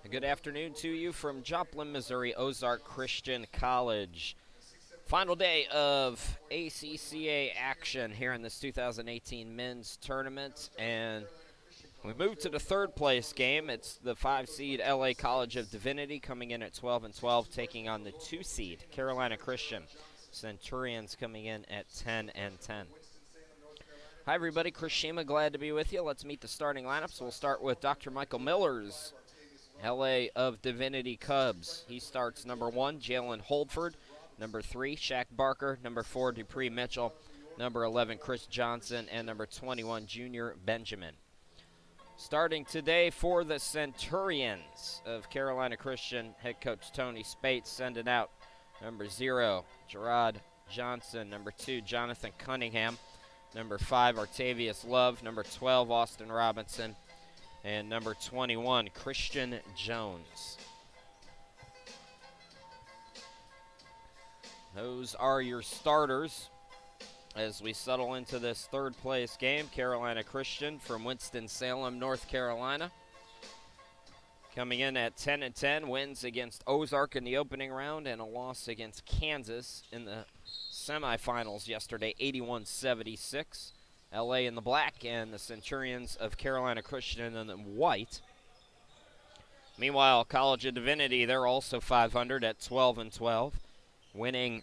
Good afternoon to you from Joplin, Missouri, Ozark Christian College. Final day of ACCA action here in this 2018 men's tournament, and we move to the third place game. It's the 5-seed LA College of Divinity coming in at 12-12, taking on the 2-seed Carolina Christian Centurions coming in at 10-10. Hi everybody, Chris Shima, glad to be with you. Let's meet the starting lineups. We'll start with Dr. Michael Miller's LA of Divinity Cubs. He starts number 1, Jalen Holdford. Number 3, Shaq Barker. Number 4, Dupree Mitchell. Number 11, Chris Johnson. And number 21, Junior Benjamin. Starting today for the Centurions of Carolina Christian, head coach Tony Spates sending out number 0, Gerard Johnson. Number 2, Jonathan Cunningham. Number 5, Artavius Love. Number 12, Austin Robinson. And number 21, Christian Jones. Those are your starters as we settle into this third place game. Carolina Christian from Winston-Salem, North Carolina, coming in at 10-10, wins against Ozark in the opening round and a loss against Kansas in the semifinals yesterday, 81-76. LA in the black and the Centurions of Carolina Christian in the white. Meanwhile, College of Divinity, they're also 500 at 12-12, winning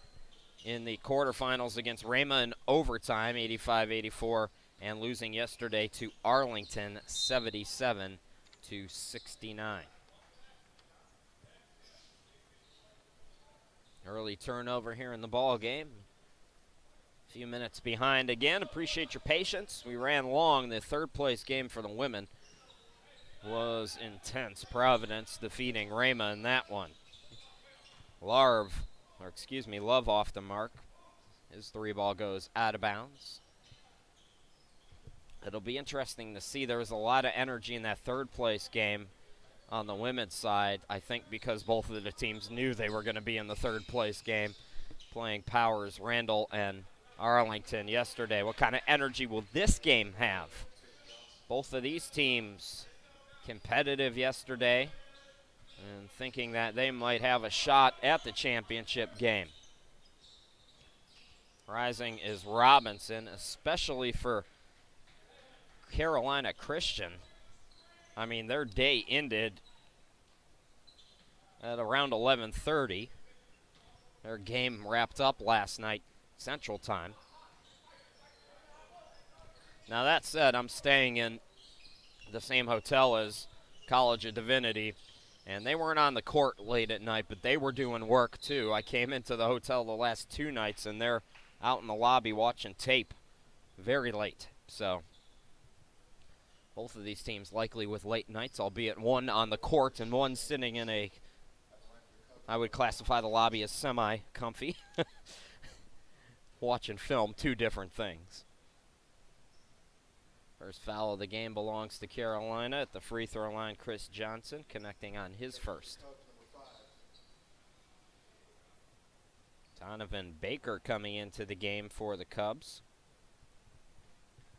in the quarterfinals against Rama in overtime, 85-84, and losing yesterday to Arlington, 77-69. Early turnover here in the ball game. Few minutes behind again. Appreciate your patience. We ran long. The third place game for the women was intense. Providence defeating Rama in that one. Love off the mark. His 3-ball goes out of bounds. It'll be interesting to see. There was a lot of energy in that third place game on the women's side, I think because both of the teams knew they were going to be in the third place game, playing Powers, Randall, and Arlington yesterday. What kind of energy will this game have? Both of these teams competitive yesterday and thinking that they might have a shot at the championship game. Rising is Robinson, especially for Carolina Christian. I mean, their day ended at around 11:30. Their game wrapped up last night Central Time. Now that said, I'm staying in the same hotel as College of Divinity, and they weren't on the court late at night, but they were doing work too. I came into the hotel the last 2 nights, and they're out in the lobby watching tape very late. So both of these teams likely with late nights, albeit one on the court and one sitting in a, I would classify the lobby as semi-comfy. Watching film, 2 different things. First foul of the game belongs to Carolina. At the free throw line, Chris Johnson connecting on his first. Donovan Baker coming into the game for the Cubs.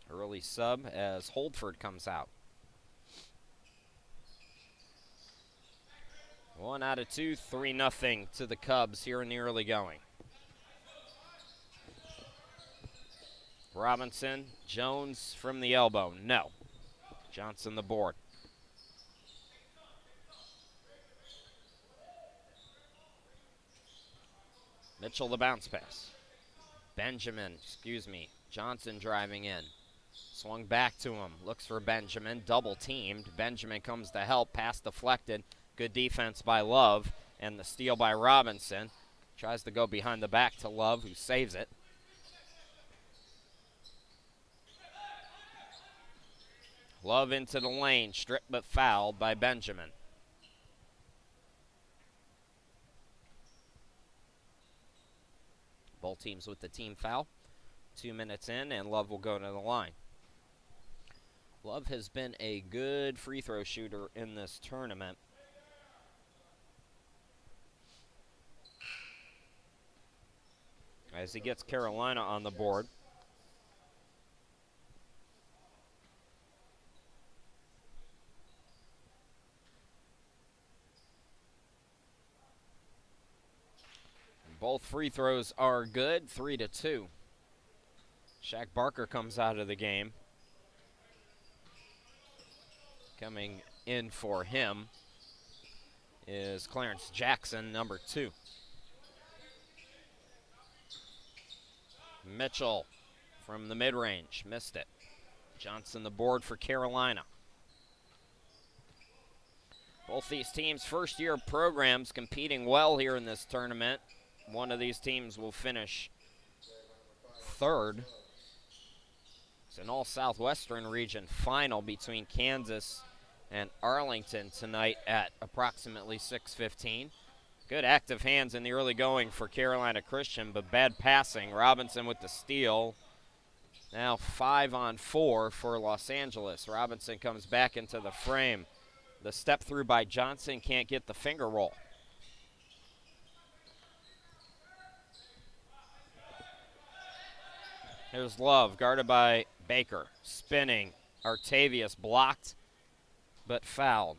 Early sub as Holdford comes out. 1 out of 2, 3-0 to the Cubs here in the early going. Robinson, Jones from the elbow, no. Johnson the board. Mitchell the bounce pass. Johnson driving in. Swung back to him, looks for Benjamin, double teamed. Benjamin comes to help, pass deflected. Good defense by Love, and the steal by Robinson. Tries to go behind the back to Love, who saves it. Love into the lane, stripped but fouled by Benjamin. Both teams with the team foul. 2 minutes in, and Love will go to the line. Love has been a good free throw shooter in this tournament. As he gets Carolina on the board. Both free throws are good, 3-2. Shaq Barker comes out of the game. Coming in for him is Clarence Jackson, number 2. Mitchell from the mid-range, missed it. Johnson the board for Carolina. Both these teams' first-year programs competing well here in this tournament. One of these teams will finish 3rd. It's an all-Southwestern region final between Kansas and Arlington tonight at approximately 6:15. Good active hands in the early going for Carolina Christian, but bad passing. Robinson with the steal. Now 5-on-4 for Los Angeles. Robinson comes back into the frame. The step through by Johnson, can't get the finger roll. Here's Love, guarded by Baker. Spinning. Artavius blocked, but fouled.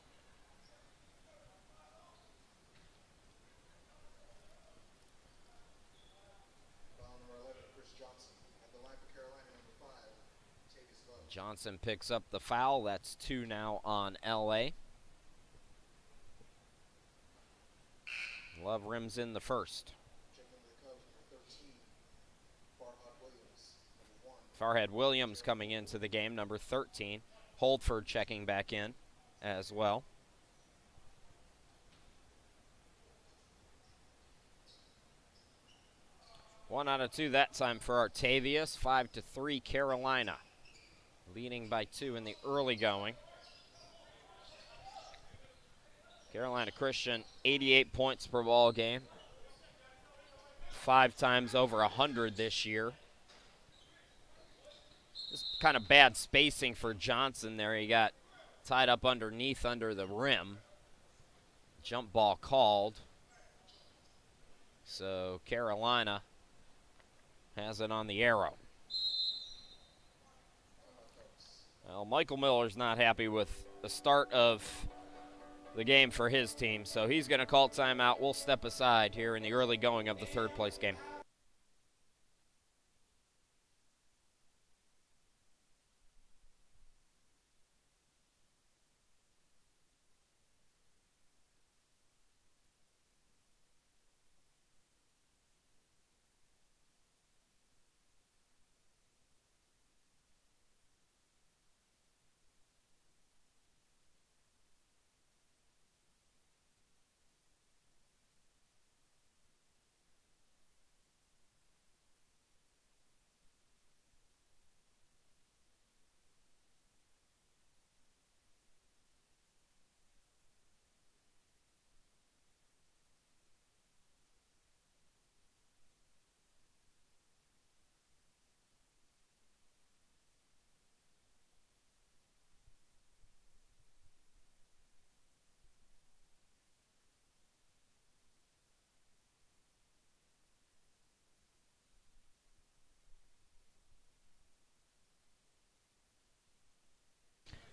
Johnson picks up the foul. That's 2 now on LA. Love rims in the first. Farhad Williams coming into the game, number 13. Holdford checking back in as well. One out of 2 that time for Artavius. 5-3 Carolina. Leading by 2 in the early going. Carolina Christian, 88 points per ball game. 5 times over 100 this year. Just kind of bad spacing for Johnson there. He got tied up underneath under the rim. Jump ball called. So Carolina has it on the arrow. Well, Michael Miller's not happy with the start of the game for his team, so he's going to call timeout. We'll step aside here in the early going of the 3rd place game.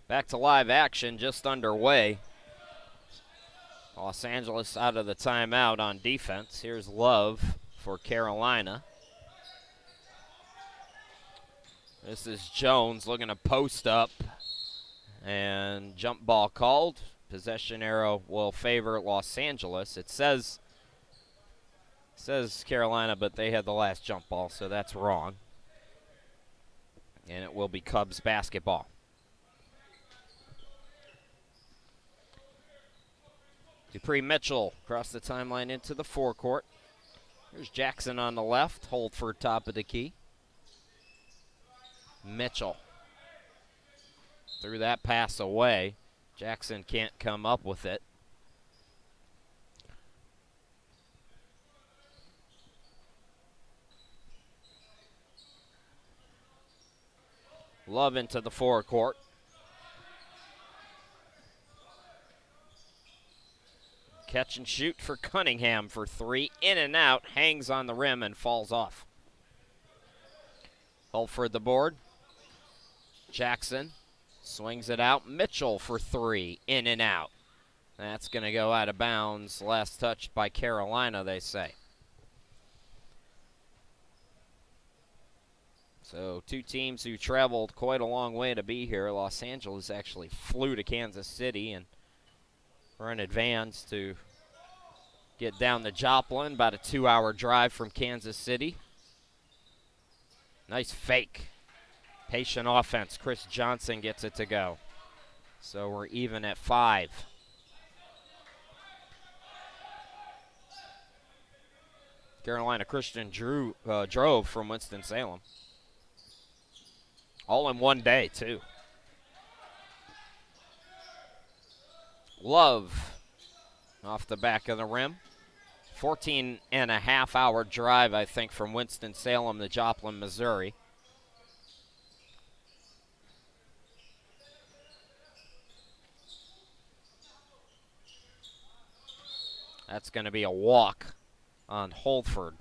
Back to live action, just underway. Los Angeles out of the timeout on defense. Here's Love for Carolina. This is Jones looking to post up. And jump ball called. Possession arrow will favor Los Angeles. It says Carolina, but they had the last jump ball, so that's wrong. And it will be Cubs basketball. Dupree Mitchell across the timeline into the forecourt. Here's Jackson on the left. Holdford top of the key. Mitchell threw that pass away. Jackson can't come up with it. Love into the forecourt. Catch and shoot for Cunningham for 3. In and out, hangs on the rim and falls off. Holford the board. Jackson swings it out. Mitchell for 3. In and out. That's going to go out of bounds. Last touched by Carolina, they say. So two teams who traveled quite a long way to be here. Los Angeles actually flew to Kansas City and are in advance to get down to Joplin, about a 2-hour drive from Kansas City. Nice fake. Patient offense. Chris Johnson gets it to go. So we're even at 5. Carolina Christian drove from Winston-Salem. All in one day, too. Love off the back of the rim. 14-and-a-half-hour drive, I think, from Winston-Salem to Joplin, Missouri. That's going to be a walk on Holford.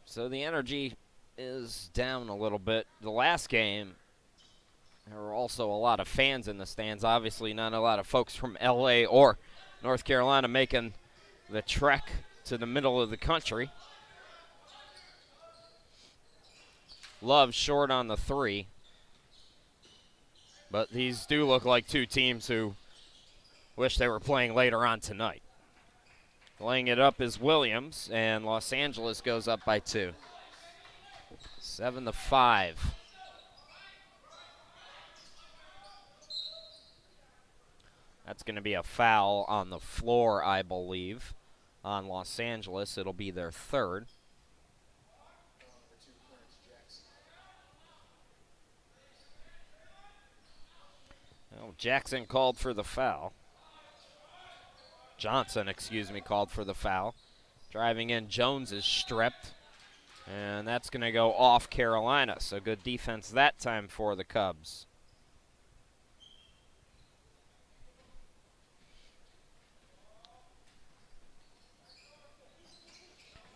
So the energy is down a little bit. The last game, there were also a lot of fans in the stands. Obviously not a lot of folks from LA or North Carolina making the trek to the middle of the country. Love short on the 3. But these do look like two teams who wish they were playing later on tonight. Laying it up is Williams, and Los Angeles goes up by 2. 7-5. That's going to be a foul on the floor, I believe, on Los Angeles. It'll be their 3rd. Well, Jackson called for the foul. Johnson, excuse me, called for the foul. Driving in, Jones is stripped. And that's going to go off Carolina. So good defense that time for the Cubs.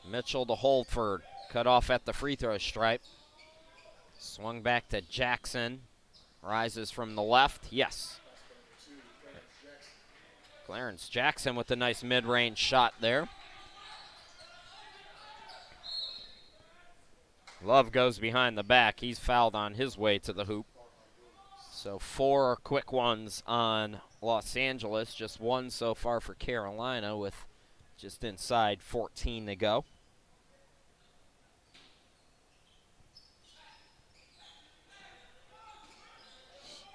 Mitchell to Holford. Cut off at the free throw stripe. Swung back to Jackson. Rises from the left. Yes. Clarence Jackson with a nice mid-range shot there. Love goes behind the back. He's fouled on his way to the hoop. So 4 quick ones on Los Angeles. Just 1 so far for Carolina with just inside 14 to go.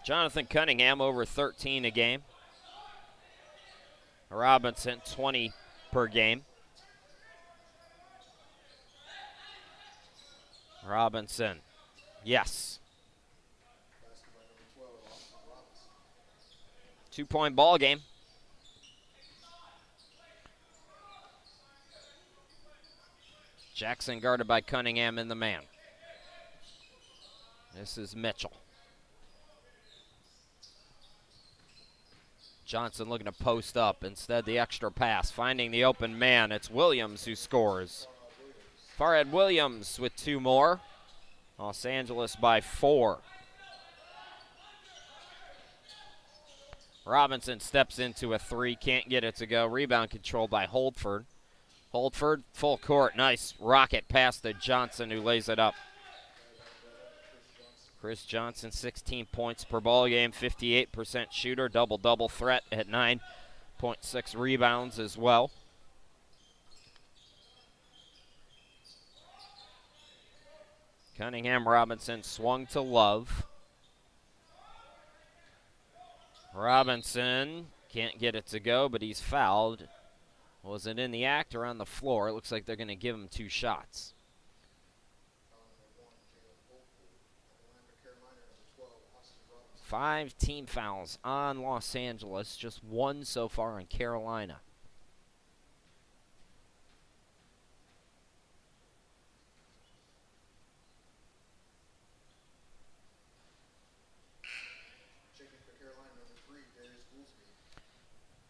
Jonathan Cunningham over 13 a game. Robinson 20 per game. Robinson, yes. 2-point ball game. Jackson guarded by Cunningham in the man. This is Mitchell. Johnson looking to post up. Instead, the extra pass. Finding the open man. It's Williams who scores. Farhad Williams with 2 more. Los Angeles by 4. Robinson steps into a 3. Can't get it to go. Rebound controlled by Holford. Holford, full court. Nice rocket pass to Johnson, who lays it up. Chris Johnson, 16 points per ball game, 58% shooter, double-double threat at 9.6 rebounds as well. Cunningham Robinson swung to Love. Robinson can't get it to go, but he's fouled. Was it in the act or on the floor? It looks like they're going to give him 2 shots. 5 team fouls on Los Angeles, just 1 so far on Carolina.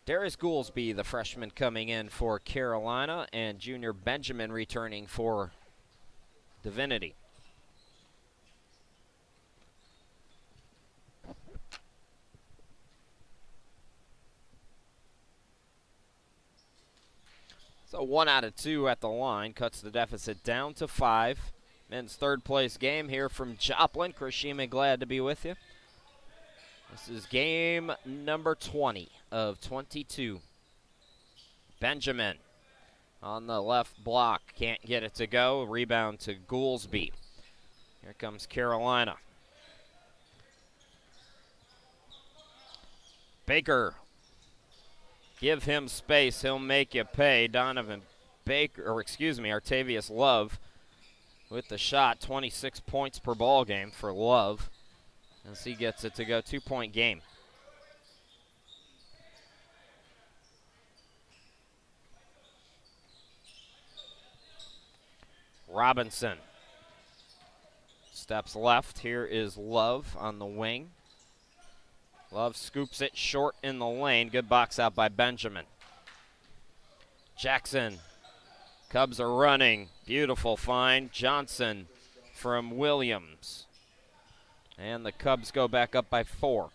Darius Goolsby, the freshman, coming in for Carolina, and junior Benjamin returning for Divinity. So 1 out of 2 at the line, cuts the deficit down to 5. Men's third place game here from Joplin. Chris Sheeman, glad to be with you. This is game number 20 of 22. Benjamin on the left block, can't get it to go. Rebound to Goolsby. Here comes Carolina. Baker, give him space, he'll make you pay. Artavius Love with the shot, 26 points per ball game for Love as he gets it to go. 2-point game. Robinson steps left. Here is Love on the wing. Love scoops it short in the lane. Good box out by Benjamin. Jackson. Cubs are running. Beautiful find. Johnson from Williams. And the Cubs go back up by 4.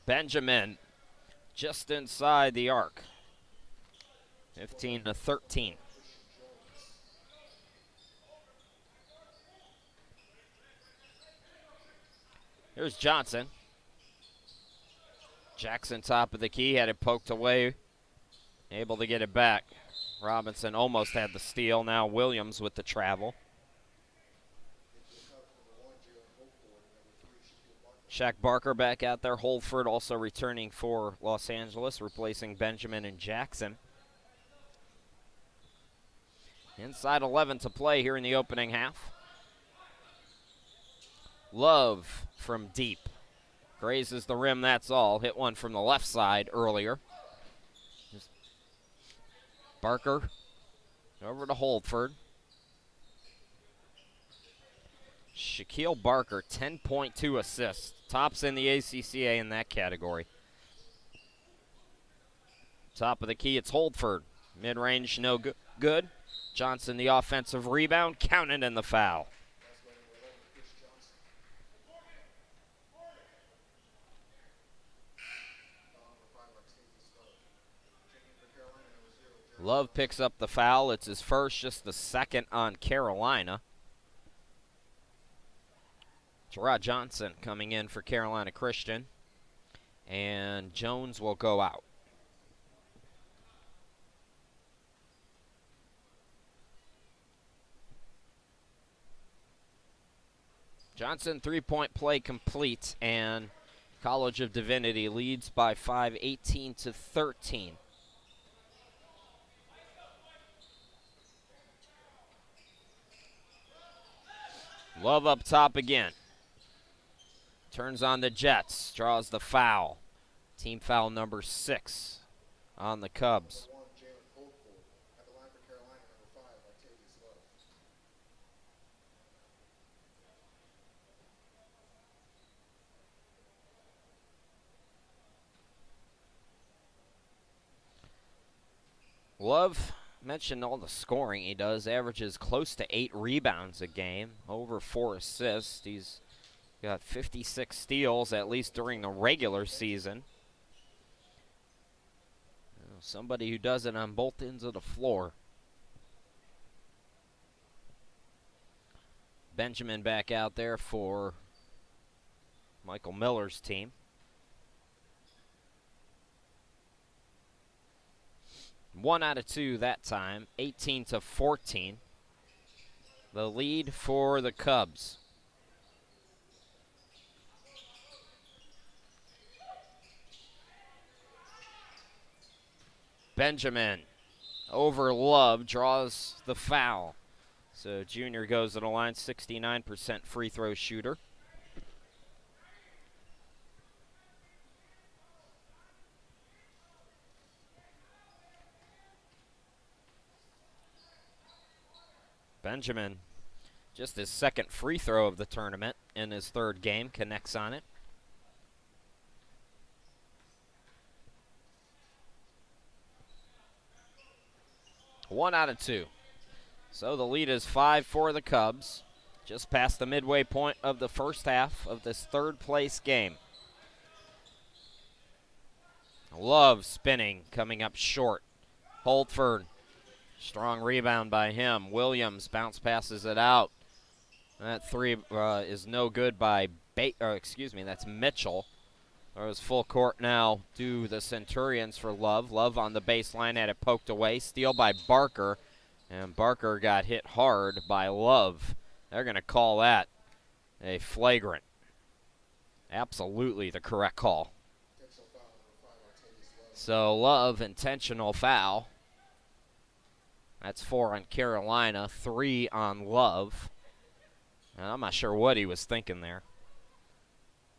Benjamin just inside the arc. 15-13. Here's Johnson. Jackson top of the key, had it poked away. Able to get it back. Robinson almost had the steal. Now Williams with the travel. Shaq Barker back out there. Holford also returning for Los Angeles, replacing Benjamin and Jackson. Inside 11 to play here in the opening half. Love from deep. Grazes the rim, that's all. Hit one from the left side earlier. Barker over to Holford. Shaquille Barker, 10.2 assists. Tops in the ACCA in that category. Top of the key, it's Holford. Mid-range, no good. Johnson, the offensive rebound, counted in the foul. Love picks up the foul. It's his first, just the second on Carolina. Gerard Johnson coming in for Carolina Christian. And Jones will go out. Johnson, three-point play complete, and College of Divinity leads by 5, 18-13. Love up top again. Turns on the Jets, draws the foul. Team foul number 6 on the Cubs. Love, mentioned all the scoring he does, averages close to 8 rebounds a game, over 4 assists. He's got 56 steals, at least during the regular season. Somebody who does it on both ends of the floor. Benjamin back out there for Michael Miller's team. One out of 2 that time, 18-14. The lead for the Cubs. Benjamin over Love, draws the foul. So Junior goes to the line, 69% free throw shooter. Benjamin, just his second free throw of the tournament in his third game, connects on it. One out of 2. So the lead is 5 for the Cubs. Just past the midway point of the first half of this third place game. Love spinning, coming up short. Holtford, strong rebound by him. Williams bounce passes it out. That three is no good by that's Mitchell. There's full court now to the Centurions for Love. Love on the baseline, had it poked away. Steal by Barker, and Barker got hit hard by Love. They're going to call that a flagrant. Absolutely the correct call. So Love, intentional foul. That's 4 on Carolina, 3 on Love. And I'm not sure what he was thinking there.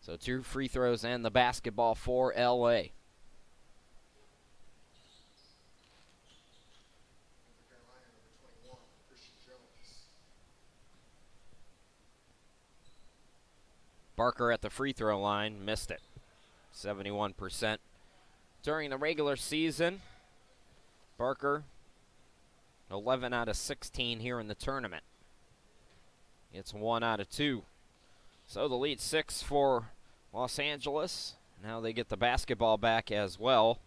So 2 free throws and the basketball for LA. Barker at the free throw line, missed it. 71%. During the regular season, Barker, 11 out of 16 here in the tournament. It's 1 out of 2. So the lead 6 for Los Angeles. Now they get the basketball back as well.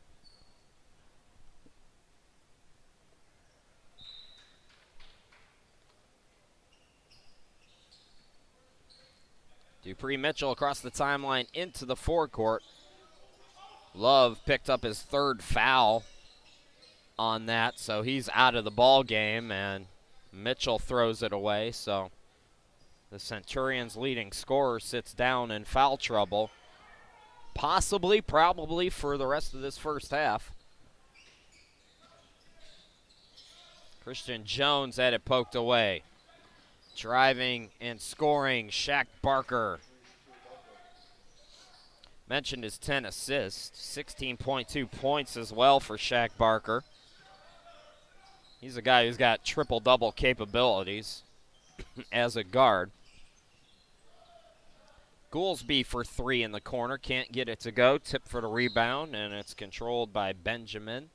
Dupree Mitchell across the timeline into the forecourt. Love picked up his 3rd foul on that, so he's out of the ball game, and Mitchell throws it away. So the Centurions' leading scorer sits down in foul trouble, possibly, probably for the rest of this first half. Christian Jones had it poked away. Driving and scoring, Shaq Barker. Mentioned his 10 assists, 16.2 points as well for Shaq Barker. He's a guy who's got triple-double capabilities as a guard. Goolsby for 3 in the corner, can't get it to go. Tip for the rebound, and it's controlled by Benjamin.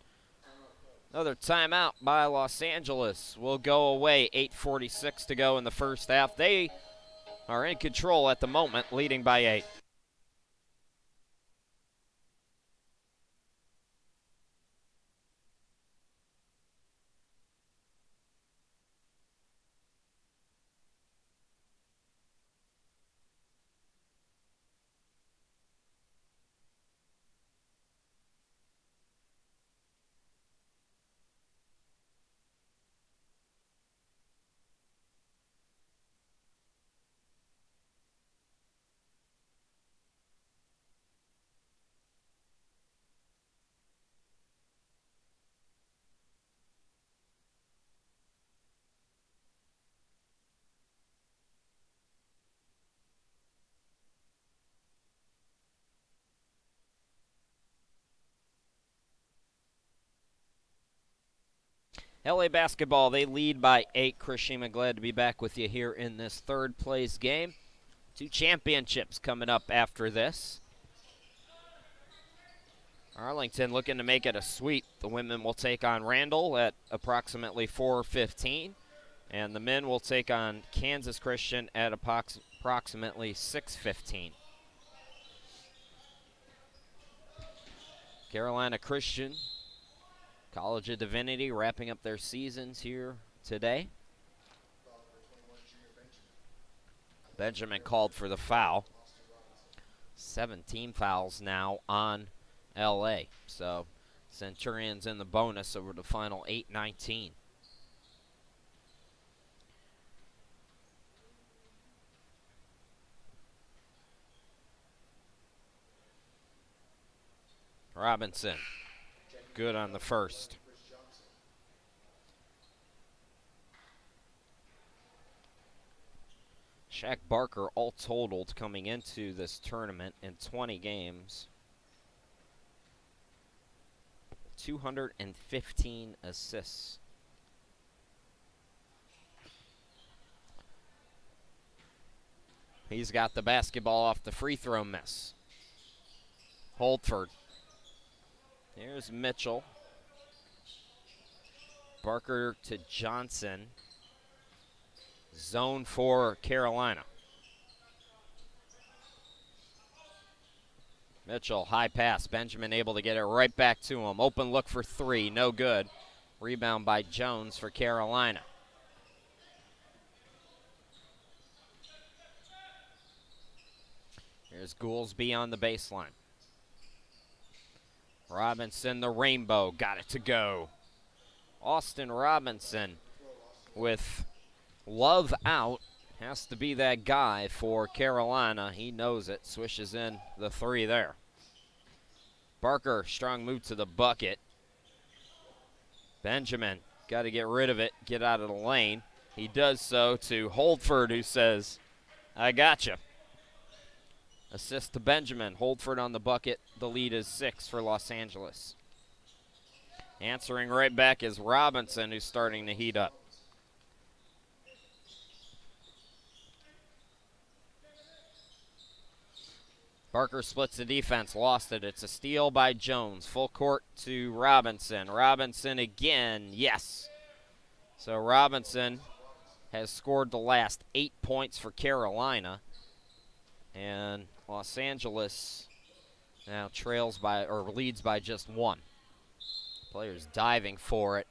Another timeout by Los Angeles will go away. 8:46 to go in the first half. They are in control at the moment, leading by 8. LA basketball, they lead by 8. Chris Shima, glad to be back with you here in this third place game. 2 championships coming up after this. Arlington looking to make it a sweep. The women will take on Randall at approximately 4:15, and the men will take on Kansas Christian at approximately 6:15. Carolina Christian, College of Divinity, wrapping up their seasons here today. Benjamin called for the foul. 17 fouls now on LA. So Centurions in the bonus over the final 8:19. Robinson, good on the first. Shaq Barker, all totaled coming into this tournament in 20 games, 215 assists. He's got the basketball off the free throw miss. Holtford. Here's Mitchell. Barker to Johnson. Zone for Carolina. Mitchell, high pass. Benjamin able to get it right back to him. Open look for three, no good. Rebound by Jones for Carolina. Here's Goolsby on the baseline. Robinson, the rainbow, got it to go. Austin Robinson with Love out. Has to be that guy for Carolina. He knows it. Swishes in the three there. Barker, strong move to the bucket. Benjamin, got to get rid of it, get out of the lane. He does so to Holdford, who says, I gotcha. Assist to Benjamin. Holdford on the bucket. The lead is 6 for Los Angeles. Answering right back is Robinson, who's starting to heat up. Barker splits the defense, lost it. It's a steal by Jones. Full court to Robinson. Robinson again, yes. So Robinson has scored the last 8 points for Carolina. And Los Angeles now trails by, or leads by just 1. Players diving for it.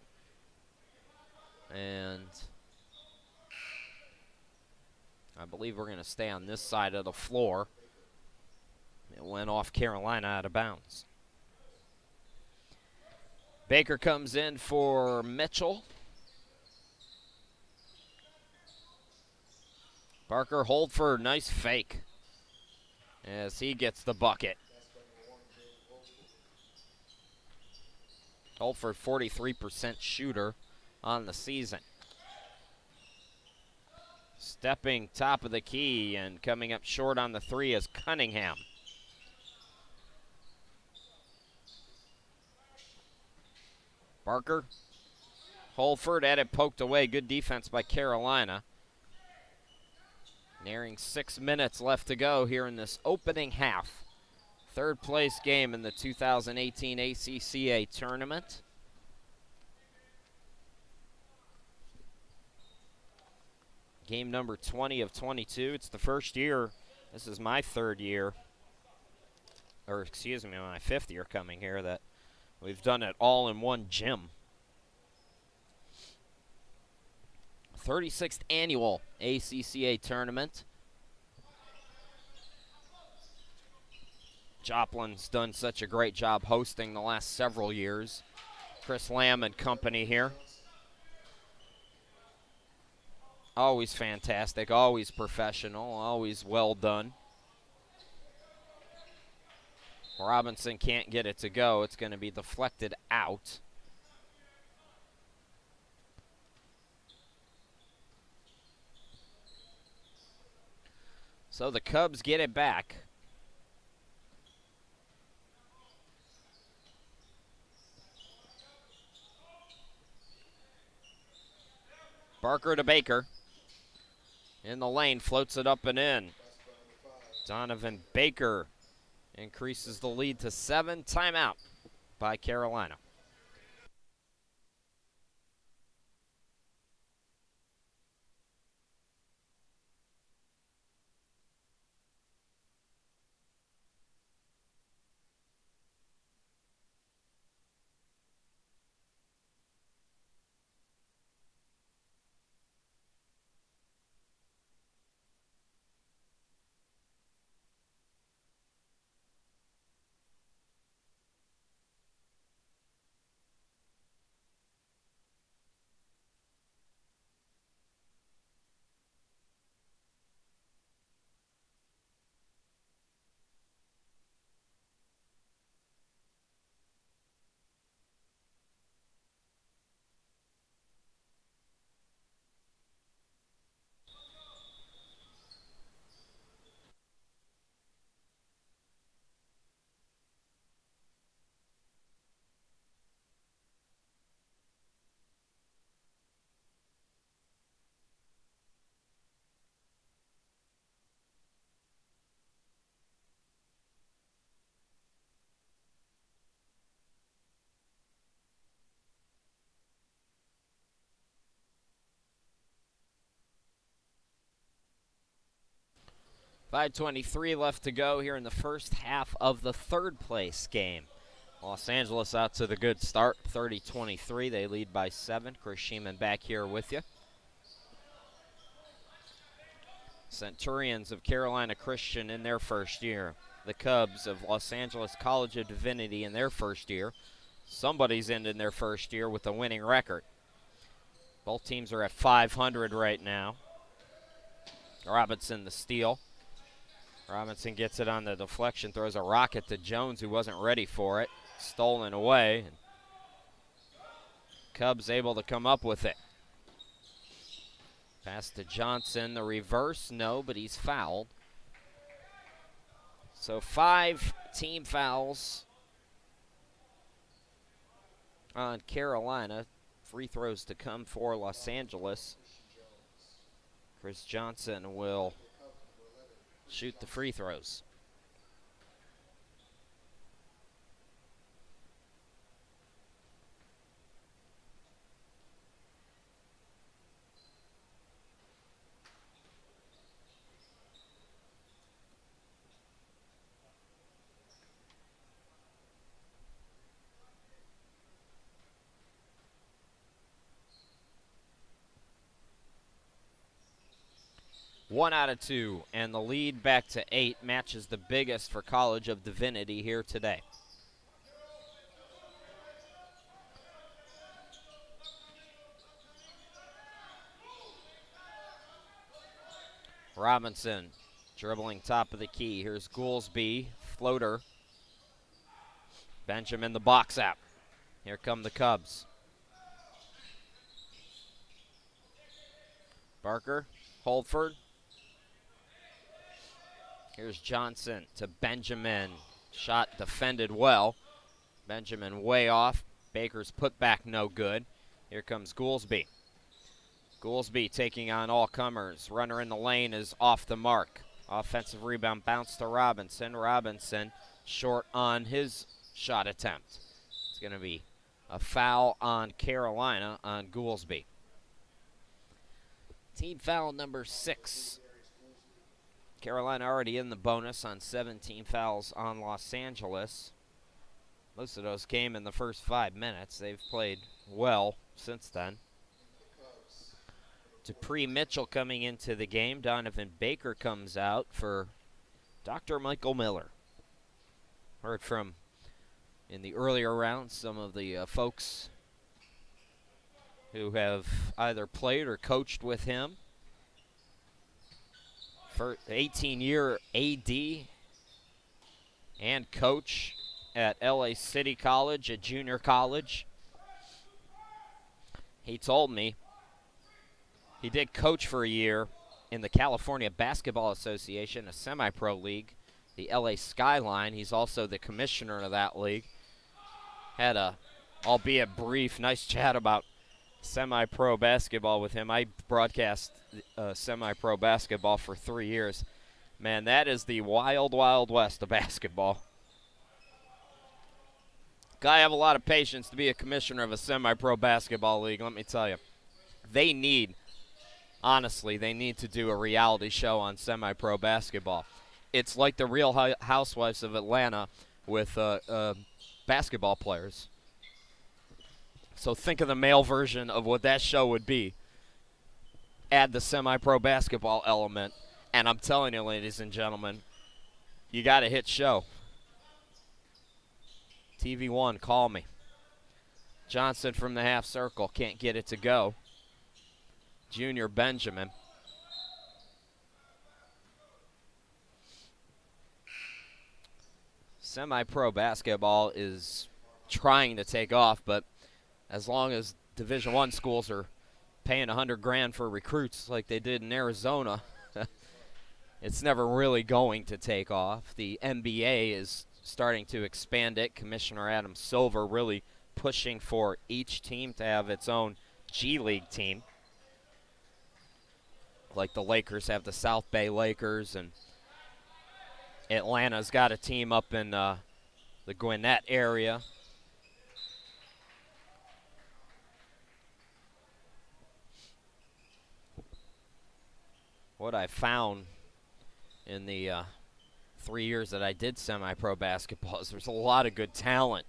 And I believe we're going to stay on this side of the floor. It went off Carolina out of bounds. Baker comes in for Mitchell. Barker Holdford, nice fake as he gets the bucket. Holdford, 43% shooter on the season. Stepping top of the key and coming up short on the three is Cunningham. Barker, Holdford had it poked away. Good defense by Carolina. Nearing 6 minutes left to go here in this opening half. Third place game in the 2018 ACCA tournament. Game number 20 of 22. It's the first year. This is my third year, or excuse me, my 5th year coming here, that we've done it all in one gym. 36th annual ACCA tournament. Joplin's done such a great job hosting the last several years. Chris Lamb and company here. Always fantastic, always professional, always well done. Robinson can't get it to go. It's going to be deflected out. So the Cubs get it back. Barker to Baker. In the lane, floats it up and in. Donovan Baker increases the lead to 7. Timeout by Carolina. 5:23 left to go here in the first half of the third place game. Los Angeles out to the good start, 30-23. They lead by 7. Chris Sheeman back here with you. Centurions of Carolina Christian in their first year. The Cubs of Los Angeles College of Divinity in their first year. Somebody's ending their first year with a winning record. Both teams are at 500 right now. Robinson the steal. Robinson gets it on the deflection, throws a rocket to Jones, who wasn't ready for it. Stolen away. Cubs able to come up with it. Pass to Johnson, the reverse, no, but he's fouled. So 5 team fouls on Carolina. Free throws to come for Los Angeles. Chris Johnson will shoot the free throws. One out of 2, and the lead back to 8 matches the biggest for College of Divinity here today. Robinson dribbling top of the key. Here's Goolsby, floater. Benjamin the box out. Here come the Cubs. Barker, Holdford. Here's Johnson to Benjamin. Shot defended well. Benjamin way off. Baker's put back no good. Here comes Goolsby. Goolsby taking on all comers. Runner in the lane is off the mark. Offensive rebound bounce to Robinson. Robinson short on his shot attempt. It's going to be a foul on Carolina on Goolsby. Team foul number 6. Carolina already in the bonus on 17 fouls on Los Angeles. Most of those came in the first 5 minutes. They've played well since then. Dupree Mitchell coming into the game. Donovan Baker comes out for Dr. Michael Miller. Heard from, in the earlier rounds, some of the folks who have either played or coached with him. For 18-year AD and coach at LA City College, a junior college. He told me he did coach for a year in the California Basketball Association, a semi-pro league, the LA Skyline. He's also the commissioner of that league. Had a, albeit brief, nice chat about semi-pro basketball with him. I broadcast semi-pro basketball for 3 years. Man, that is the wild, wild west of basketball. Guy, have a lot of patience to be a commissioner of a semi-pro basketball league, let me tell you. They need, honestly, they need to do a reality show on semi-pro basketball. It's like the Real Housewives of Atlanta with basketball players. So think of the male version of what that show would be. Add the semi-pro basketball element, and I'm telling you, ladies and gentlemen, you got a hit show. TV1, call me. Johnson from the half circle, can't get it to go. Junior Benjamin. Semi-pro basketball is trying to take off, but as long as Division I schools are paying $100 grand for recruits like they did in Arizona, it's never really going to take off. The NBA is starting to expand it. Commissioner Adam Silver really pushing for each team to have its own G League team. Like the Lakers have the South Bay Lakers, and Atlanta's got a team up in the Gwinnett area. What I found in the 3 years that I did semi-pro basketball is there's a lot of good talent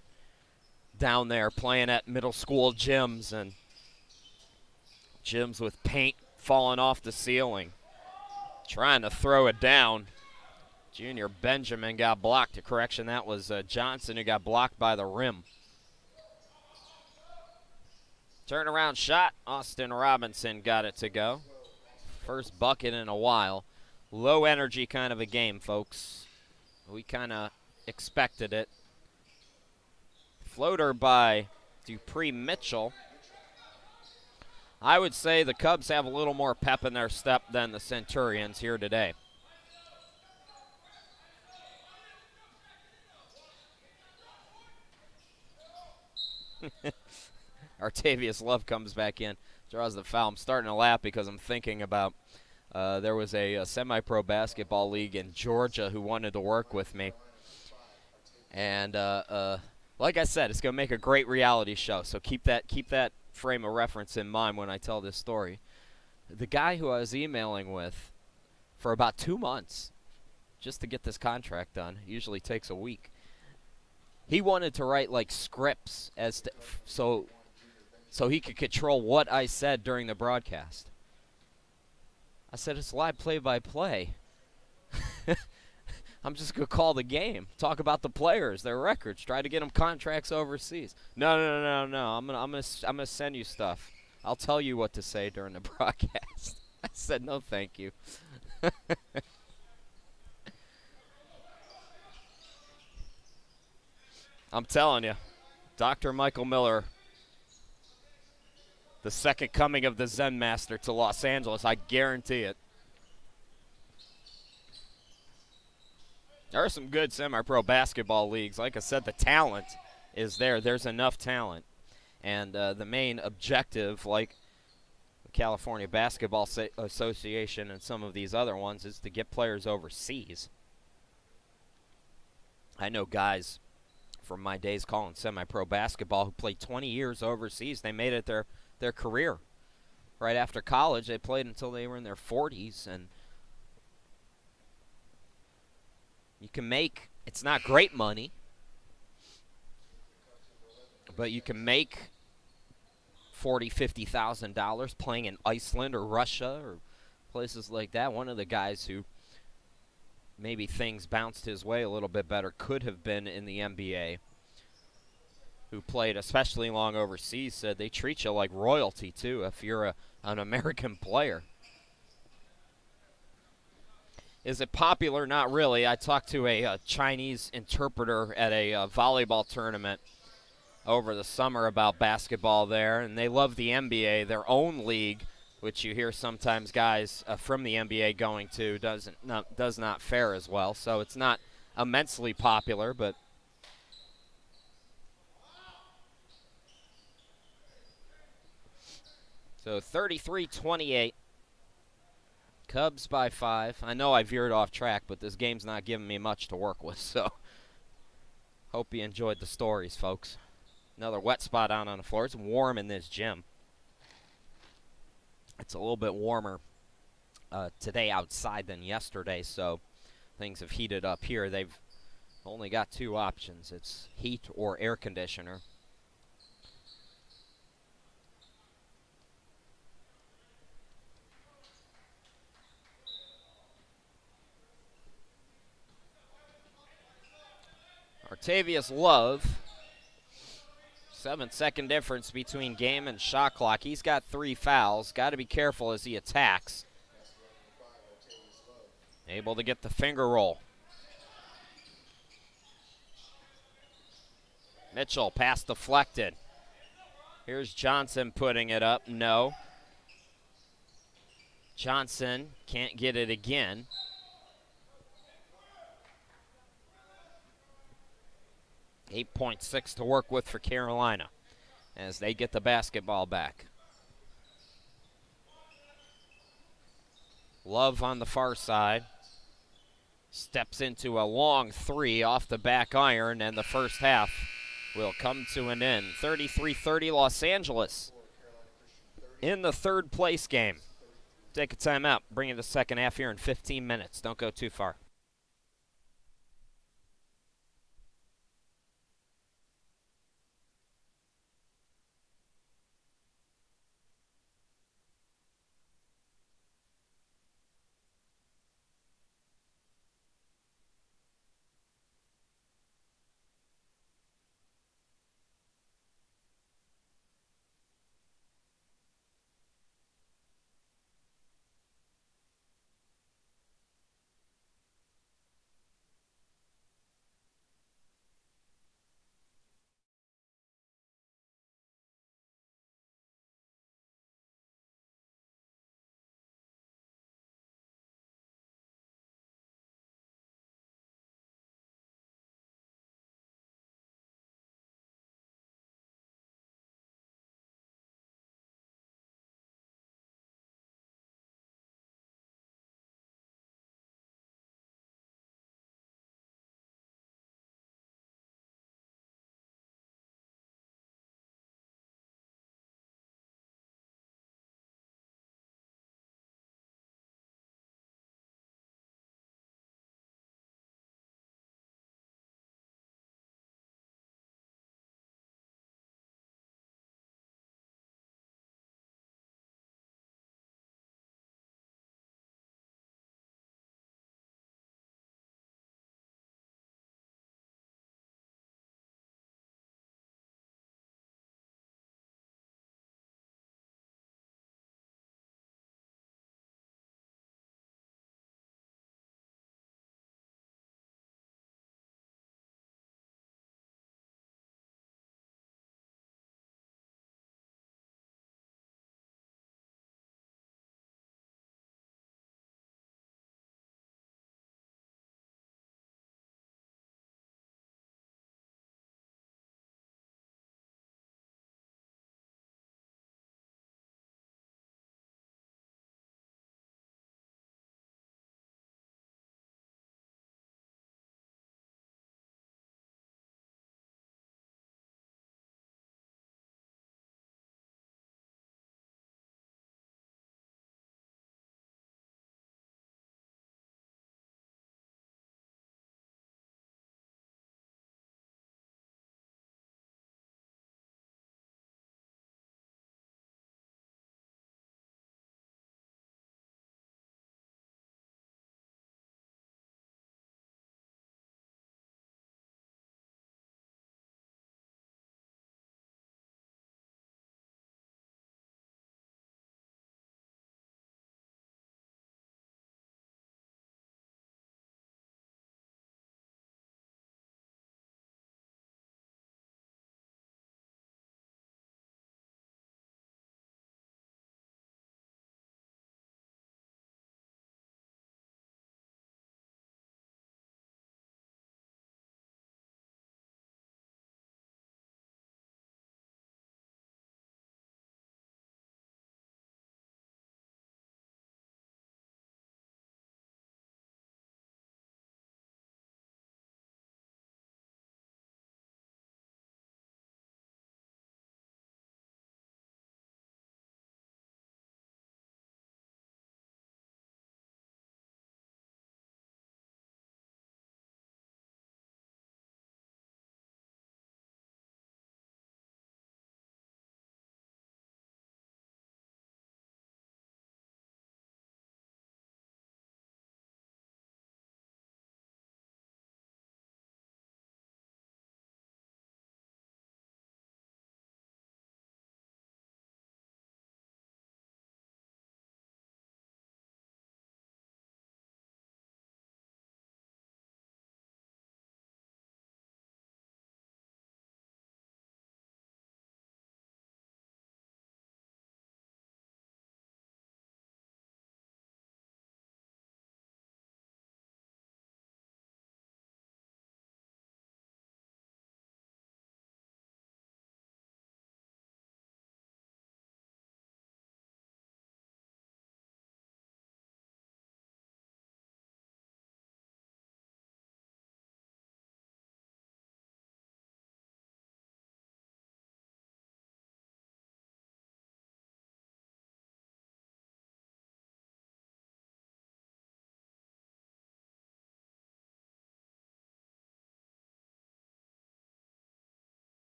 down there playing at middle school gyms and gyms with paint falling off the ceiling, trying to throw it down. Junior Benjamin got blocked. A correction, that was Johnson who got blocked by the rim. Turnaround shot, Austin Robinson got it to go. First bucket in a while. Low energy kind of a game, folks. We kind of expected it. Floater by Dupree Mitchell. I would say the Cubs have a little more pep in their step than the Centurions here today. Artavius Love comes back in, draws the foul. I'm starting to laugh because I'm thinking about there was a semi-pro basketball league in Georgia who wanted to work with me. And like I said, it's going to make a great reality show, so keep that frame of reference in mind when I tell this story. The guy who I was emailing with for about 2 months just to get this contract done, usually takes a week. He wanted to write like scripts as to, so he could control what I said during the broadcast. I said, it's live play-by-play. I'm just going to call the game, talk about the players, their records, try to get them contracts overseas. No. I'm gonna send you stuff. I'll tell you what to say during the broadcast. I said, no, thank you. I'm telling you, Dr. Michael Miller, the second coming of the Zen Master to Los Angeles, I guarantee it. There are some good semi-pro basketball leagues. Like I said, the talent is there. There's enough talent. And the main objective, like the California Basketball Association and some of these other ones, is to get players overseas. I know guys from my days calling semi-pro basketball who played 20 years overseas. They made it their career. Right after college, they played until they were in their 40s, and you can make, it's not great money, but you can make $40,000, $50,000 playing in Iceland or Russia or places like that. One of the guys who maybe things bounced his way a little bit better could have been in the NBA, who played especially long overseas, said they treat you like royalty too if you're an American player. Is it popular? Not really. I talked to a Chinese interpreter at a volleyball tournament over the summer about basketball there, and they love the NBA, their own league, which you hear sometimes guys from the NBA going to does not fare as well. So it's not immensely popular, but so 33-28. Cubs by 5. I know I veered off track, but this game's not giving me much to work with, so hope you enjoyed the stories, folks. Another wet spot out on the floor. It's warm in this gym. It's a little bit warmer today outside than yesterday, so things have heated up here. They've only got 2 options. It's heat or air conditioner. Artavius Love, 7-second difference between game and shot clock. He's got 3 fouls. Got to be careful as he attacks. Able to get the finger roll. Mitchell, pass deflected. Here's Johnson putting it up. No. Johnson can't get it again. .6 to work with for Carolina as they get the basketball back. Love on the far side. Steps into a long 3 off the back iron, and the first half will come to an end. 33-30 Los Angeles in the 3rd place game. Take a timeout. Bring in the second half here in 15 minutes. Don't go too far.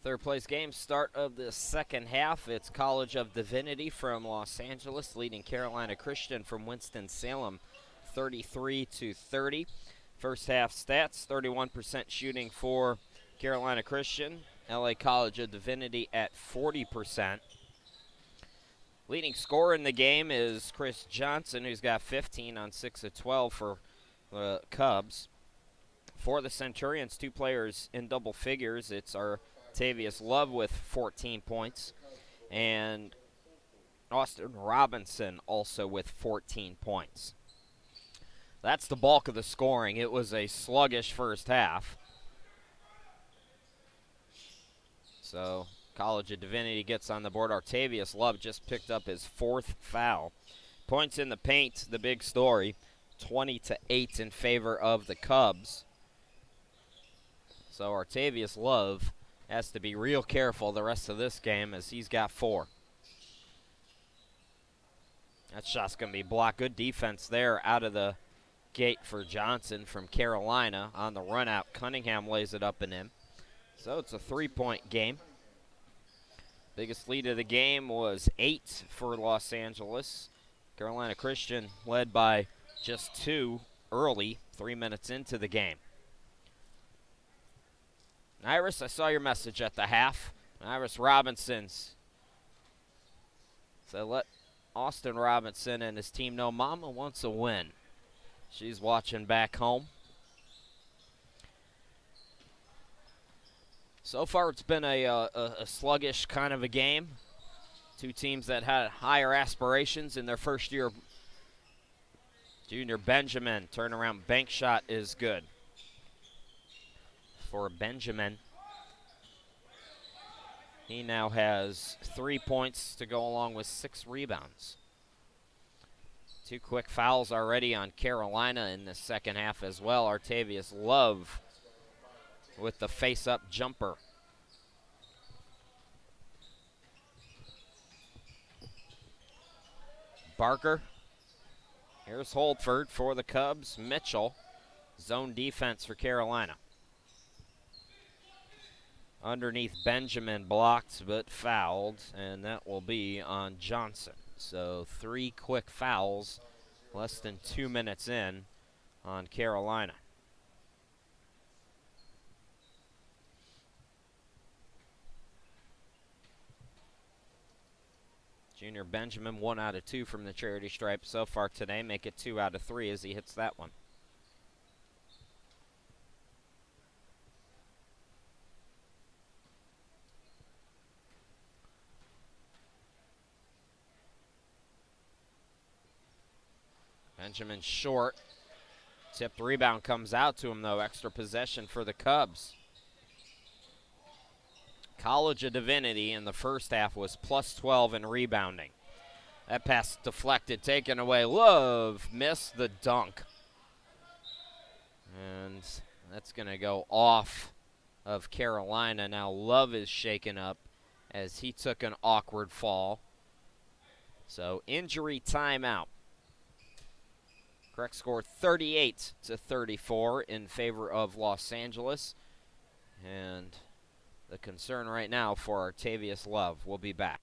Third place game, start of the second half. It's College of Divinity from Los Angeles leading Carolina Christian from Winston-Salem 33-30. First half stats, 31% shooting for Carolina Christian. LA College of Divinity at 40%. Leading scorer in the game is Chris Johnson, who's got 15 on 6 of 12 for the Cubs. For the Centurions, two players in double figures. It's Artavius Love with 14 points, and Austin Robinson also with 14 points. That's the bulk of the scoring. It was a sluggish first half. So College of Divinity gets on the board. Artavius Love just picked up his 4th foul. Points in the paint, the big story, 20-8 in favor of the Cubs. So Artavius Love has to be real careful the rest of this game as he's got 4. That shot's going to be blocked. Good defense there out of the gate for Johnson from Carolina. On the run out, Cunningham lays it up and in. So it's a 3-point game. Biggest lead of the game was 8 for Los Angeles. Carolina Christian led by just 2 early, 3 minutes into the game. Iris, I saw your message at the half. Iris Robinson's. So let Austin Robinson and his team know Mama wants a win. She's watching back home. So far, it's been a sluggish kind of a game. Two teams that had higher aspirations in their first year. Junior Benjamin, turnaround bank shot is good for Benjamin. He now has 3 points to go along with 6 rebounds. 2 quick fouls already on Carolina in the second half as well. Artavius Love with the face-up jumper. Barker. Here's Holdford for the Cubs. Mitchell. Zone defense for Carolina. Underneath Benjamin, blocked but fouled, and that will be on Johnson. So 3 quick fouls, less than 2 minutes in on Carolina. Junior Benjamin, 1 out of 2 from the charity stripe so far today. Make it 2 out of 3 as he hits that one. Benjamin short. Tipped rebound comes out to him, though. Extra possession for the Cubs. College of Divinity in the first half was plus 12 in rebounding. That pass deflected, taken away. Love missed the dunk. And that's going to go off of Carolina. Now Love is shaken up as he took an awkward fall. So injury timeout. Correct score 38-34 in favor of Los Angeles. And the concern right now for Artavius Love. We'll be back.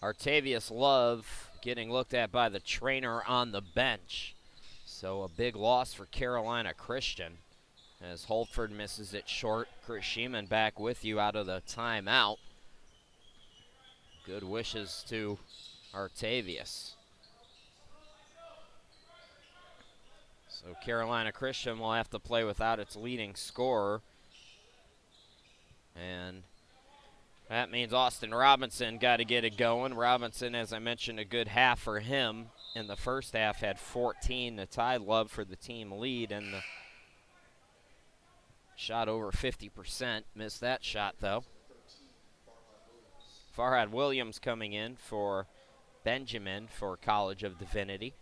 Artavius Love getting looked at by the trainer on the bench. So a big loss for Carolina Christian as Holtford misses it short. Chris Sheeman back with you out of the timeout. Good wishes to Artavius. So Carolina Christian will have to play without its leading scorer. And that means Austin Robinson got to get it going. Robinson, as I mentioned, a good half for him. In the first half had 14 to tie Love for the team lead, and the shot over 50%. Missed that shot, though. Farhad Williams coming in for Benjamin for College of Divinity.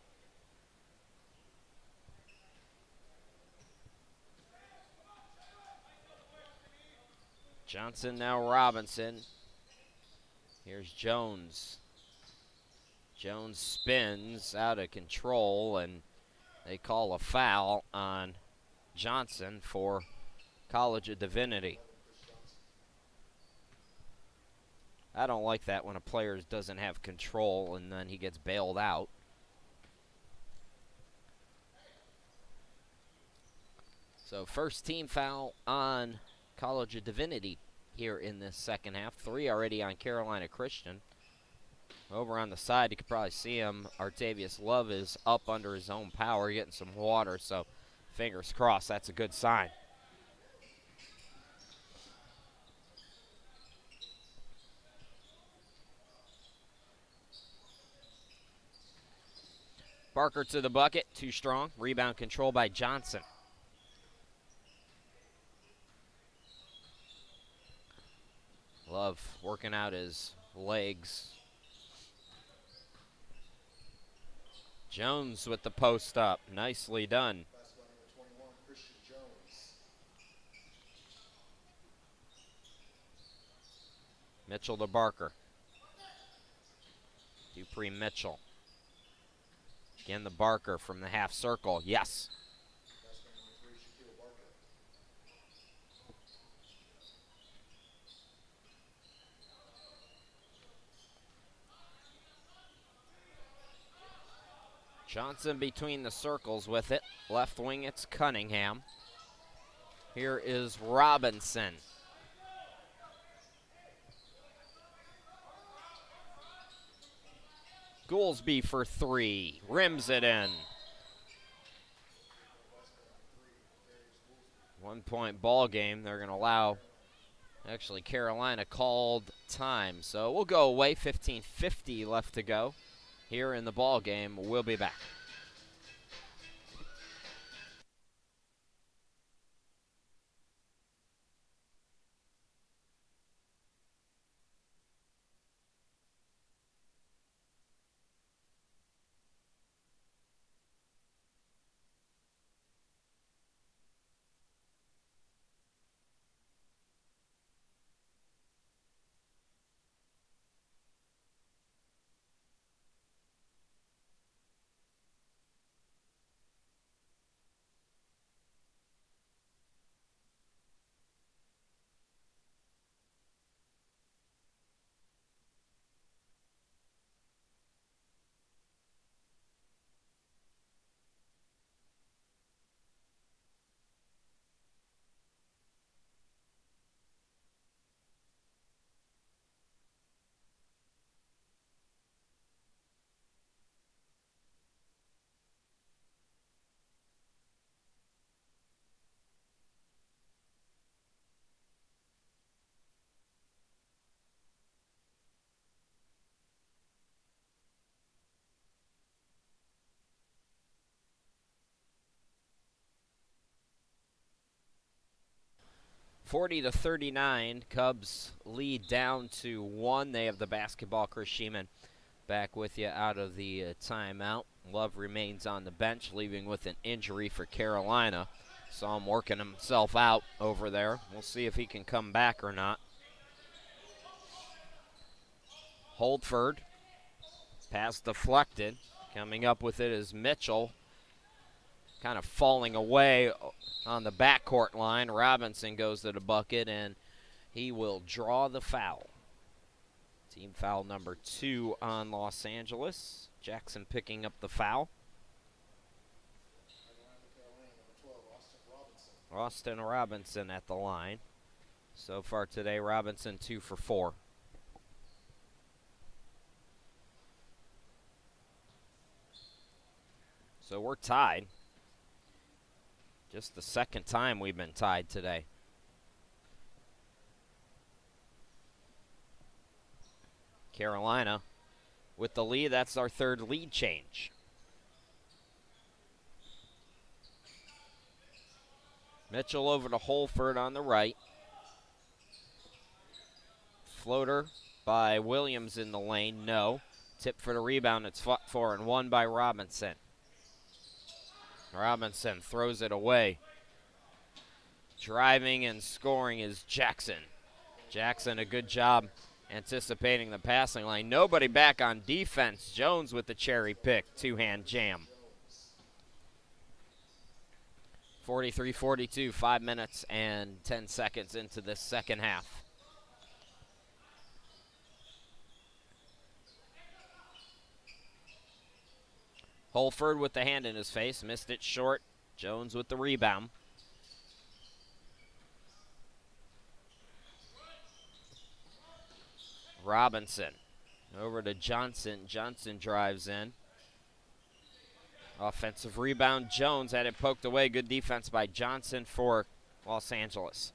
Johnson, now Robinson. Here's Jones. Jones spins out of control, and they call a foul on Johnson for College of Divinity. I don't like that when a player doesn't have control and then he gets bailed out. So first team foul on College of Divinity here in this second half. 3 already on Carolina Christian. Over on the side, you can probably see him. Artavius Love is up under his own power, getting some water, so fingers crossed, that's a good sign. Barker to the bucket, too strong. Rebound control by Johnson. Love working out his legs. Jones with the post up. Nicely done. Mitchell to Barker. Dupree Mitchell. Again, the Barker from the half circle. Yes. Johnson between the circles with it. Left wing, it's Cunningham. Here is Robinson. Goolsby for 3. Rims it in. 1-point ball game. They're going to allow, actually, Carolina called time. So we'll go away. 15:50 left to go here in the ball game. We'll be back. (40-39), Cubs lead down to 1. They have the basketball. Chris Sheeman back with you out of the timeout. Love remains on the bench, leaving with an injury for Carolina. Saw him working himself out over there. We'll see if he can come back or not. Holdford, pass deflected. Coming up with it is Mitchell. Kind of falling away on the backcourt line. Robinson goes to the bucket, and he will draw the foul. Team foul number 2 on Los Angeles. Jackson picking up the foul. Austin Robinson at the line. So far today, Robinson 2 for 4. So we're tied. Just the second time we've been tied today. Carolina with the lead. That's our third lead change. Mitchell over to Holford on the right. Floater by Williams in the lane. No. Tip for the rebound. It's fought for and won by Robinson. Robinson throws it away. Driving and scoring is Jackson. Jackson, a good job anticipating the passing lane. Nobody back on defense. Jones with the cherry pick. Two-hand jam. 43-42, 5 minutes and 10 seconds into this second half. Holford with the hand in his face, missed it short. Jones with the rebound. Robinson over to Johnson. Johnson drives in. Offensive rebound. Jones had it poked away. Good defense by Johnson for Los Angeles.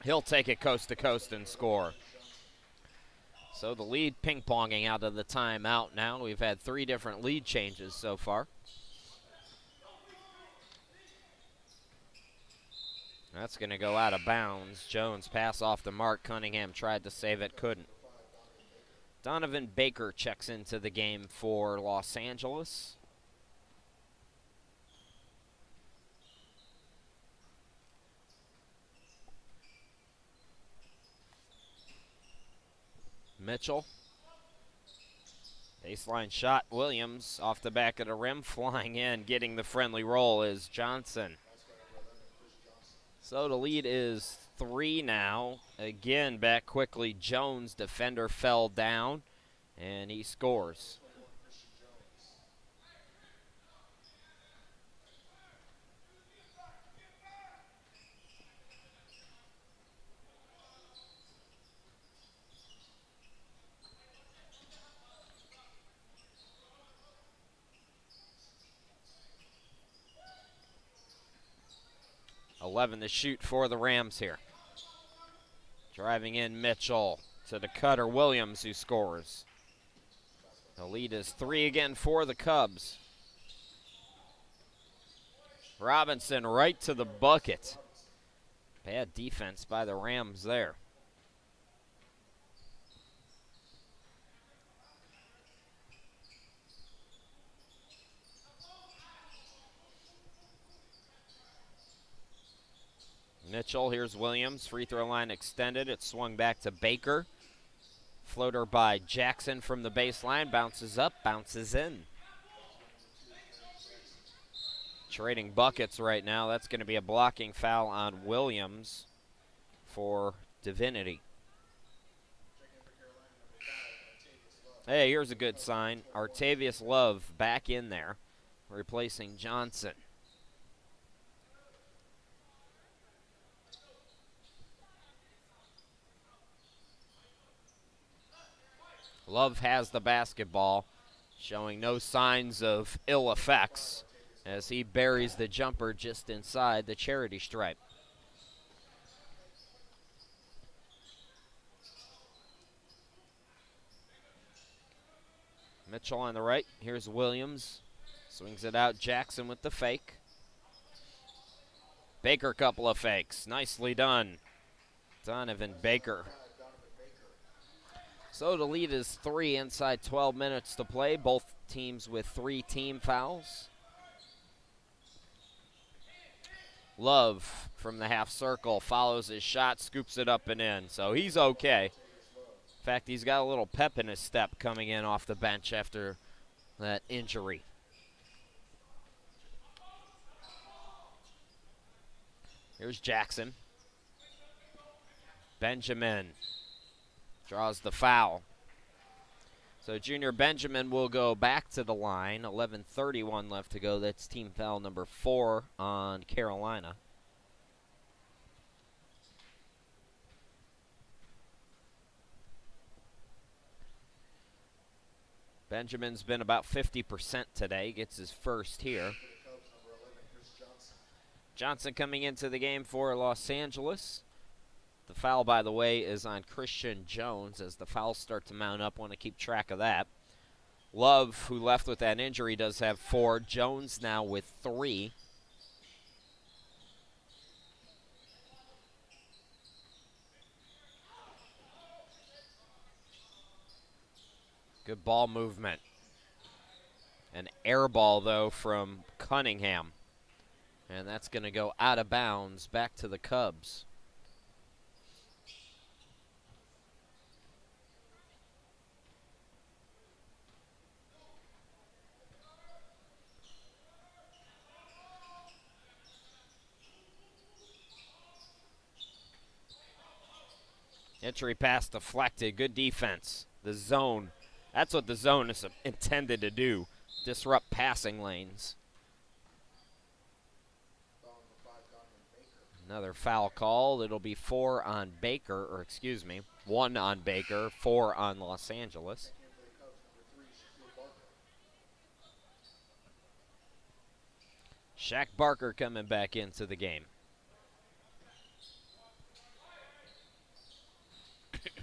He'll take it coast to coast and score. So the lead ping-ponging out of the timeout now. We've had 3 different lead changes so far. That's going to go out of bounds. Jones pass off the mark. Cunningham tried to save it, couldn't. Donovan Baker checks into the game for Los Angeles. Mitchell. Baseline shot. Williams off the back of the rim. Flying in, getting the friendly roll is Johnson. So the lead is 3 now. Again, back quickly. Jones, defender, fell down, and he scores. .11 to shoot for the Rams here. Driving in Mitchell to the cutter Williams, who scores. The lead is 3 again for the Cubs. Robinson right to the bucket. Bad defense by the Rams there. Mitchell, here's Williams, free throw line extended. It swung back to Baker. Floater by Jackson from the baseline, bounces up, bounces in. Trading buckets right now. That's going to be a blocking foul on Williams for Divinity. Hey, here's a good sign. Artavius Love back in there, replacing Johnson. Love has the basketball, showing no signs of ill effects as he buries the jumper just inside the charity stripe. Mitchell on the right. Here's Williams. Swings it out. Jackson with the fake. Baker, couple of fakes. Nicely done. Donovan Baker. So the lead is 3 inside 12 minutes to play. Both teams with 3 team fouls. Love from the half circle follows his shot, scoops it up and in. So he's okay. In fact, he's got a little pep in his step coming in off the bench after that injury. Here's Jackson. Benjamin Draws the foul. So Junior Benjamin will go back to the line. 11:31 left to go. That's team foul number 4 on Carolina. Benjamin's been about 50% today. Gets his first here. Johnson coming into the game for Los Angeles. The foul, by the way, is on Christian Jones. As the fouls start to mount up, want to keep track of that. Love, who left with that injury, does have 4. Jones now with 3. Good ball movement. An air ball, though, from Cunningham. And that's going to go out of bounds back to the Cubs. Entry pass deflected. Good defense. The zone. That's what the zone is intended to do. Disrupt passing lanes. Another foul call. It'll be 4 on Baker, or excuse me, 1 on Baker, 4 on Los Angeles. Shaq Barker coming back into the game.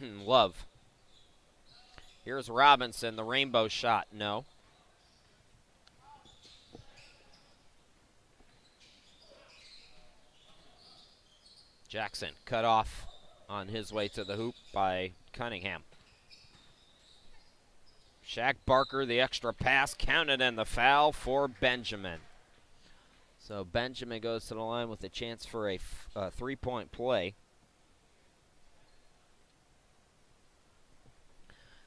Love. Here's Robinson, the rainbow shot. No. Jackson cut off on his way to the hoop by Cunningham. Shaq Barker, the extra pass, counted, and the foul for Benjamin. So Benjamin goes to the line with a chance for a 3-point play.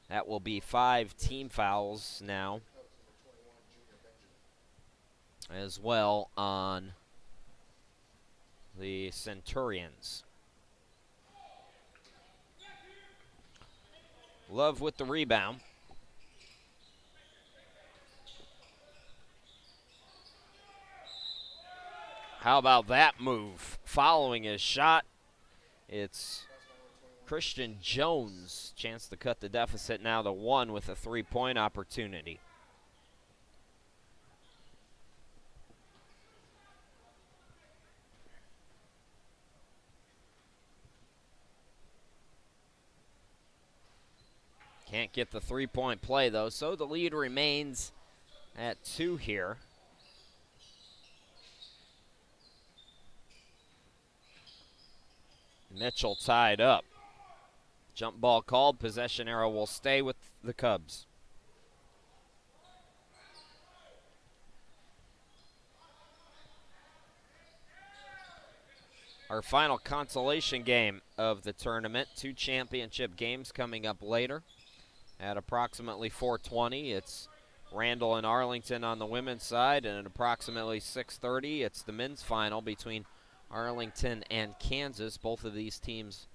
That will be 5 team fouls now, as well on the Centurions. Love with the rebound. How about that move? Following his shot, it's Christian Jones. Chance to cut the deficit now to 1 with a 3-point opportunity. Can't get the 3-point play, though, so the lead remains at 2 here. Mitchell tied up. Jump ball called. Possession arrow will stay with the Cubs. Our final consolation game of the tournament. 2 championship games coming up later. At approximately 4:20, it's Randall and Arlington on the women's side, and at approximately 6:30, it's the men's final between Arlington and Kansas. Both of these teams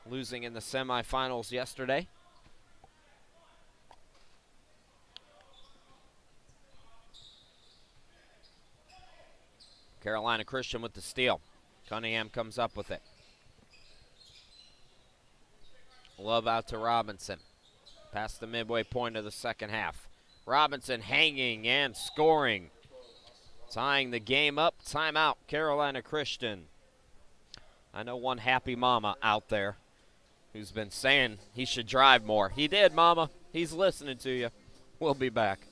losing in the semifinals yesterday. Carolina Christian with the steal. Cunningham comes up with it. Love out to Robinson. Past the midway point of the second half. Robinson hanging and scoring. Tying the game up. Timeout, Carolina Christian. I know one happy mama out there who's been saying he should drive more. He did, Mama. He's listening to you. We'll be back.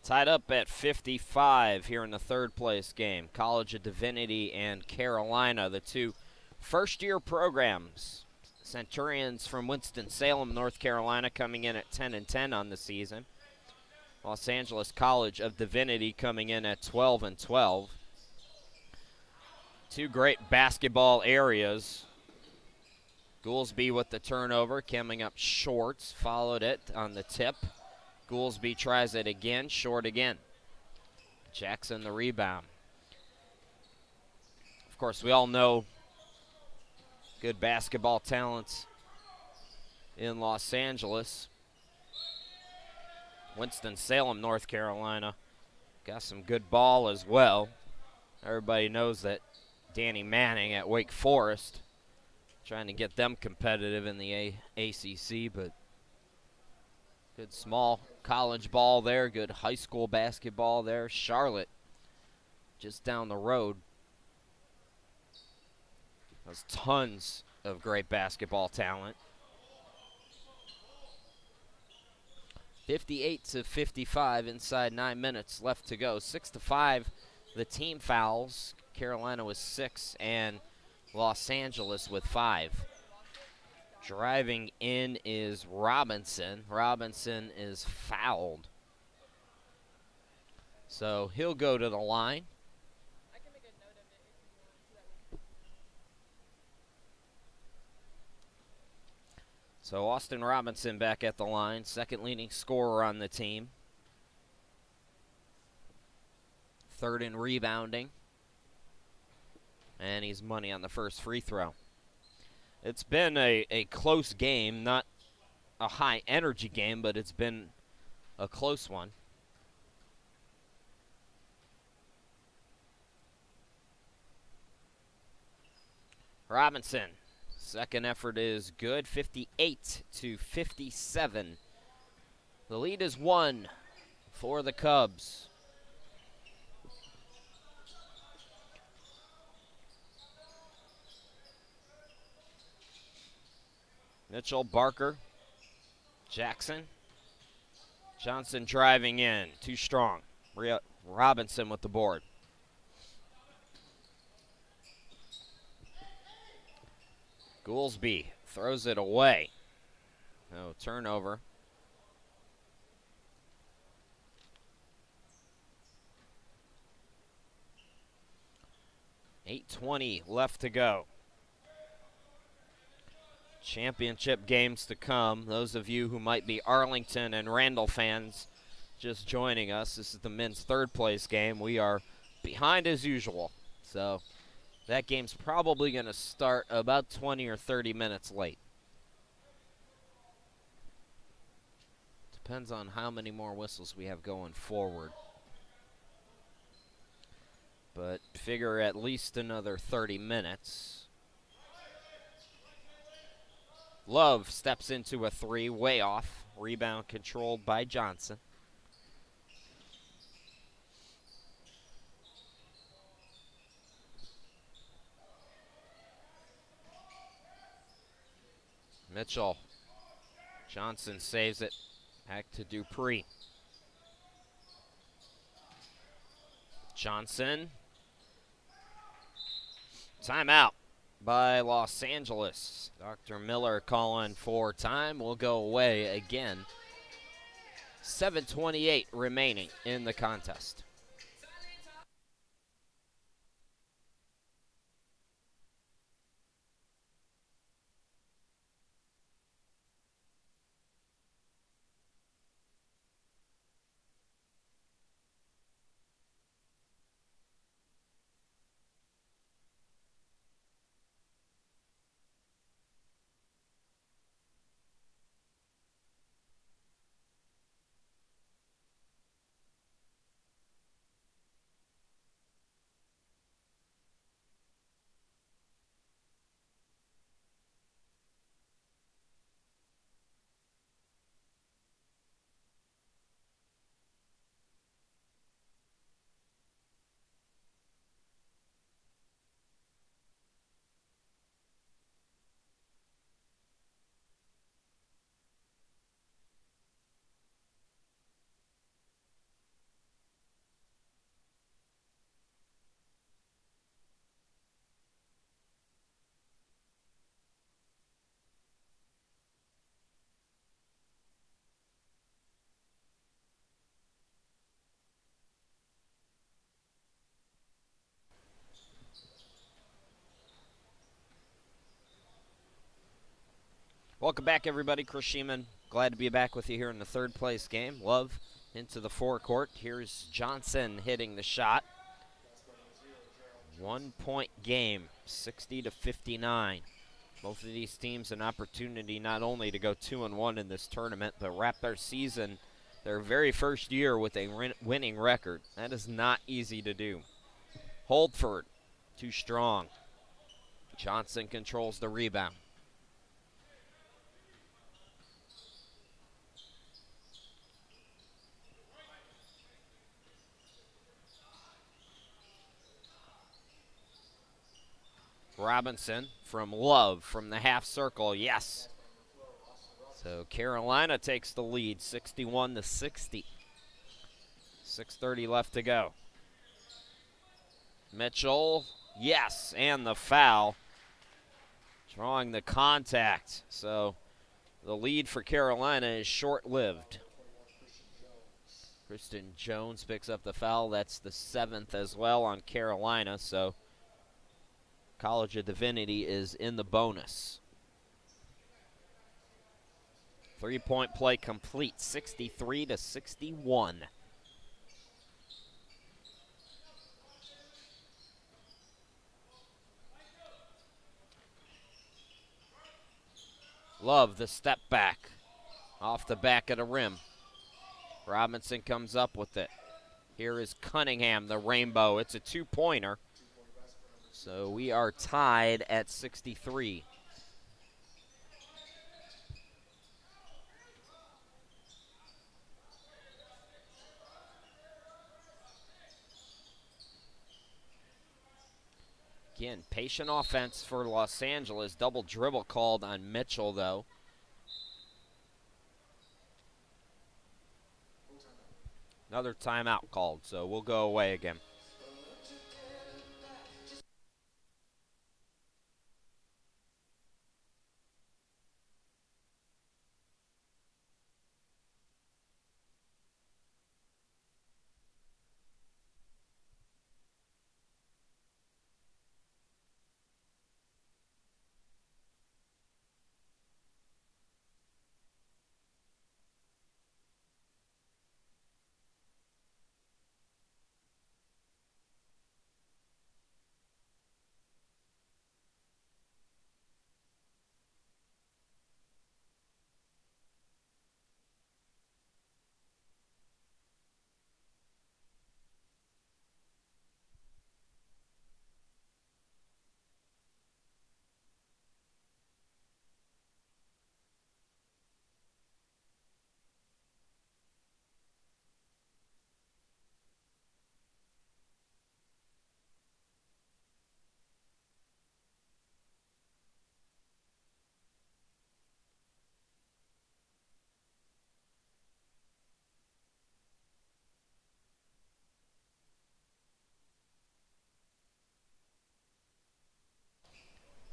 Tied up at 55 here in the third place game. College of Divinity and Carolina, the two first-year programs. Centurions from Winston-Salem, North Carolina, coming in at 10-10 on the season. Los Angeles College of Divinity coming in at 12-12. Two great basketball areas. Goolsby with the turnover, coming up short, followed it on the tip. Goolsby tries it again, short again. Jackson the rebound. Of course, we all know good basketball talents in Los Angeles. Winston-Salem, North Carolina, got some good ball as well. Everybody knows that Danny Manning at Wake Forest, trying to get them competitive in the ACC, but good small college ball there, good high school basketball there. Charlotte, just down the road, has tons of great basketball talent. 58-55 inside 9 minutes left to go. 6-5, the team fouls. Carolina with 6 and Los Angeles with 5. Driving in is Robinson. Robinson is fouled, so he'll go to the line. So Austin Robinson back at the line, second leading scorer on the team. Third in rebounding. And he's money on the first free throw. It's been a close game, not a high energy game, but it's been a close one. Robinson, second effort is good, 58-57. The lead is 1 for the Cubs. Mitchell, Barker, Jackson. Johnson driving in, too strong. Robinson with the board. Goolsby throws it away. No turnover. .820 left to go. Championship games to come. Those of you who might be Arlington and Randall fans just joining us, this is the men's third place game. We are behind as usual. So that game's probably going to start about 20 or 30 minutes late. Depends on how many more whistles we have going forward. But figure at least another 30 minutes. Love steps into a 3, way off. Rebound controlled by Johnson. Mitchell. Johnson saves it. Back to Dupree. Johnson. Timeout by Los Angeles. Dr. Miller calling for time. Will go away again. 7:28 remaining in the contest. Welcome back, everybody. Chris Sheeman, glad to be back with you here in the third place game. Love into the forecourt. Here's Johnson hitting the shot. 1 point game, 60-59. Both of these teams an opportunity not only to go 2-1 in this tournament, but wrap their season, their very first year, with a winning record. That is not easy to do. Holdford, too strong. Johnson controls the rebound. Robinson from Love from the half circle, yes. So Carolina takes the lead, 61-60. 6:30 left to go. Mitchell, yes, and the foul. Drawing the contact. So the lead for Carolina is short-lived. Kristen Jones picks up the foul. That's the 7th as well on Carolina. So College of Divinity is in the bonus. 3-point play complete, 63-61. Love the step back off the back of the rim. Robinson comes up with it. Here is Cunningham, the rainbow. It's a two-pointer. So we are tied at 63. Again, patient offense for Los Angeles. Double dribble called on Mitchell, though. Another timeout called, so we'll go away again.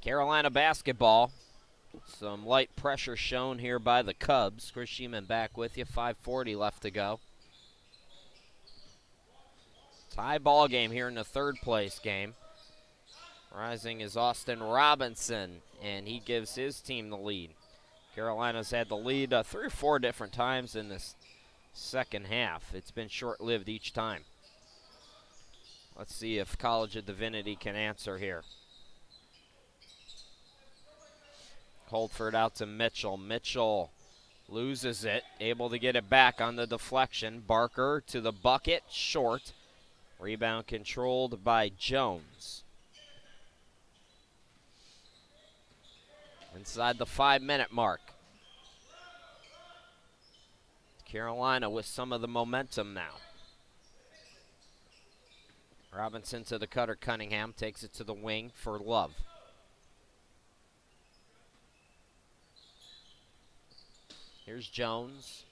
Carolina basketball. Some light pressure shown here by the Cubs. Chris Sheeman back with you. 5:40 left to go. Tie ball game here in the third place game. Rising is Austin Robinson, and he gives his team the lead. Carolina's had the lead 3 or 4 different times in this second half. It's been short-lived each time. Let's see if College of Divinity can answer here. Holdford out to Mitchell. Mitchell loses it, able to get it back on the deflection. Barker to the bucket, short. Rebound controlled by Jones. Inside the 5-minute mark. Carolina with some of the momentum now. Robinson to the cutter. Cunningham takes it to the wing for Love. Here's Jones.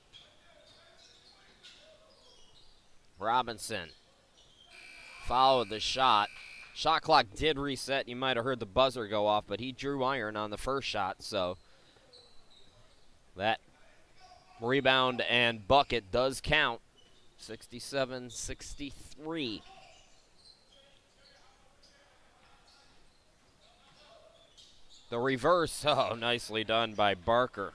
Robinson followed the shot. Shot clock did reset. You might have heard the buzzer go off, but he drew iron on the first shot, so that rebound and bucket does count. 67-63. The reverse, oh, nicely done by Barker.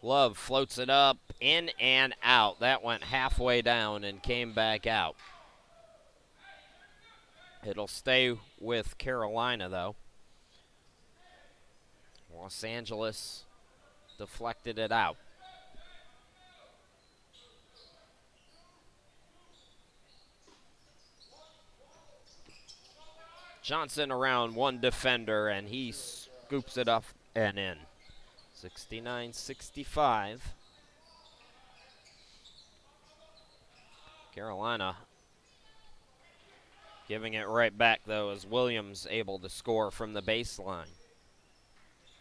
Love floats it up, in and out. That went halfway down and came back out. It'll stay with Carolina, though. Los Angeles deflected it out. Johnson around one defender, and he scoops it up and in. 69-65. Carolina giving it right back, though, as Williams able to score from the baseline.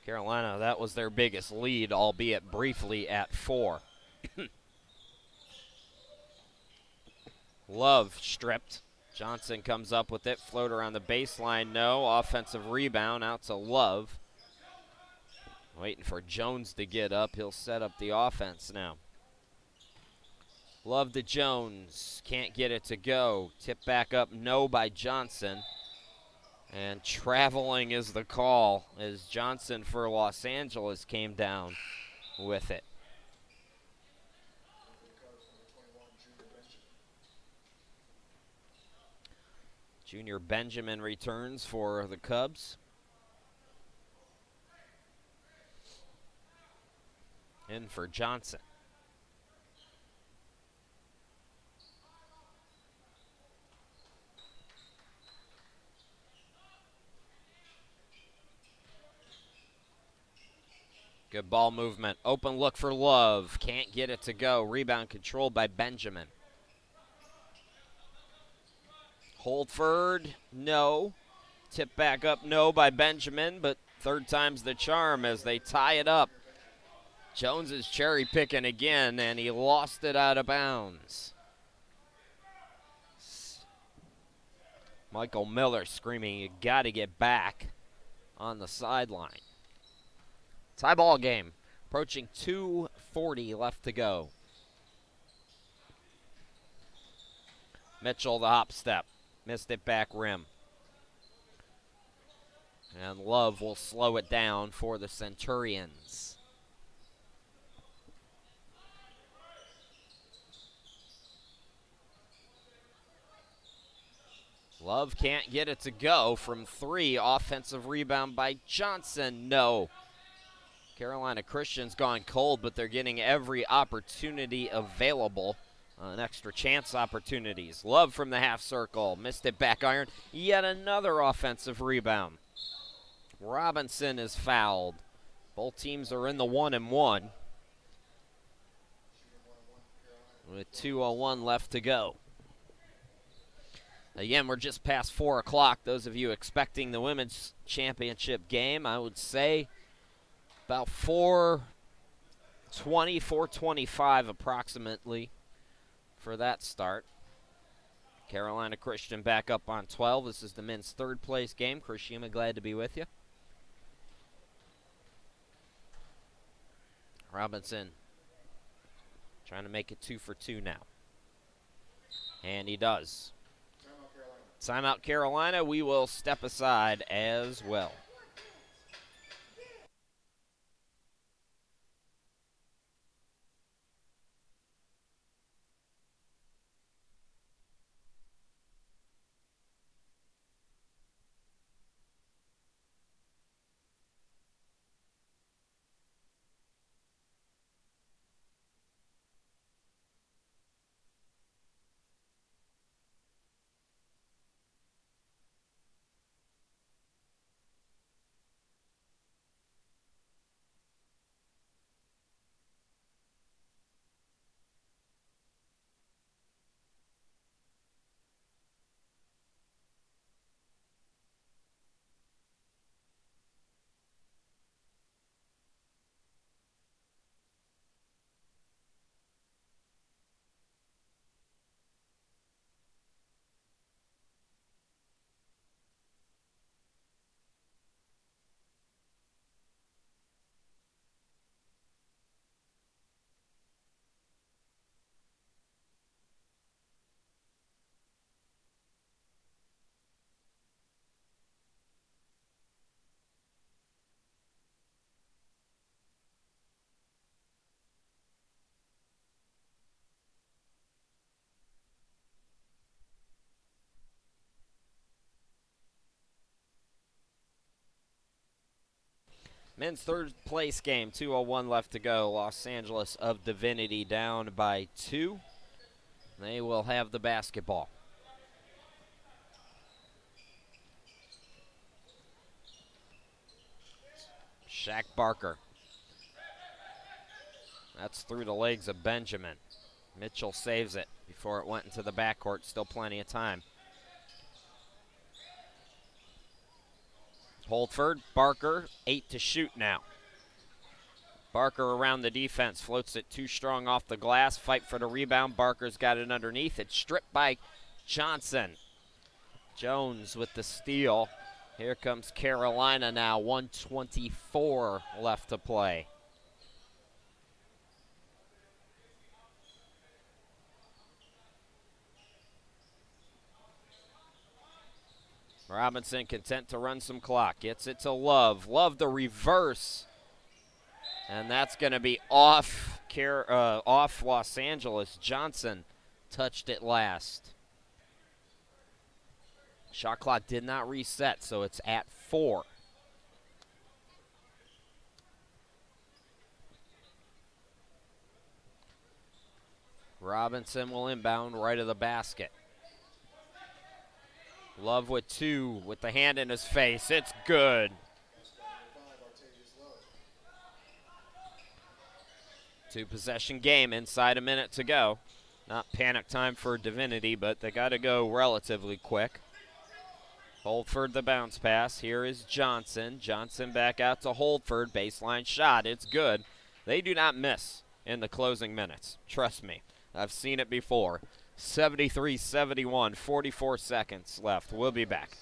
Carolina, that was their biggest lead, albeit briefly at 4. Love stripped. Johnson comes up with it. Floater on the baseline, no. Offensive rebound out to Love. Waiting for Jones to get up. He'll set up the offense now. Love to Jones. Can't get it to go. Tip back up, no by Johnson. And traveling is the call as Johnson for Los Angeles came down with it. Junior Benjamin returns for the Cubs. In for Johnson. Good ball movement. Open look for Love. Can't get it to go. Rebound controlled by Benjamin. Holdford, no. Tip back up, no by Benjamin, but third time's the charm as they tie it up. Jones is cherry picking again, and he lost it out of bounds. Michael Miller screaming, you got to get back on the sideline. Tie ball game, approaching 2:40 left to go. Mitchell, the hop step, missed it back rim. And Love will slow it down for the Centurions. Love can't get it to go from 3. Offensive rebound by Johnson, no. Carolina Christian's gone cold, but they're getting every opportunity available. An extra chance opportunities. Love from the half circle. Missed it back iron. Yet another offensive rebound. Robinson is fouled. Both teams are in the 1-and-1. With 2:01 left to go. Again, we're just past 4 o'clock. Those of you expecting the women's championship game, I would say about 4:20, 4:25 approximately for that start. Carolina Christian back up on 12. This is the men's third place game. Chris Shima, glad to be with you. Robinson trying to make it 2 for 2 now. And he does. Timeout Carolina. We will step aside as well. Men's third place game, 2:01 left to go. Los Angeles of Divinity down by 2. They will have the basketball. Shaq Barker. That's through the legs of Benjamin. Mitchell saves it before it went into the backcourt. Still plenty of time. Holford, Barker, 8 to shoot now. Barker around the defense, floats it too strong off the glass. Fight for the rebound. Barker's got it underneath. It's stripped by Johnson. Jones with the steal. Here comes Carolina now. 1:24 left to play. Robinson content to run some clock. Gets it to Love. Love the reverse. And that's going to be off Los Angeles. Johnson touched it last. Shot clock did not reset, so it's at 4. Robinson will inbound right of the basket. Love with 2 with the hand in his face. It's good. Two-possession game, inside a minute to go. Not panic time for Divinity, but they got to go relatively quick. Holford the bounce pass. Here is Johnson. Johnson back out to Holford. Baseline shot. It's good. They do not miss in the closing minutes. Trust me. I've seen it before. 73-71, 44 seconds left. We'll be back.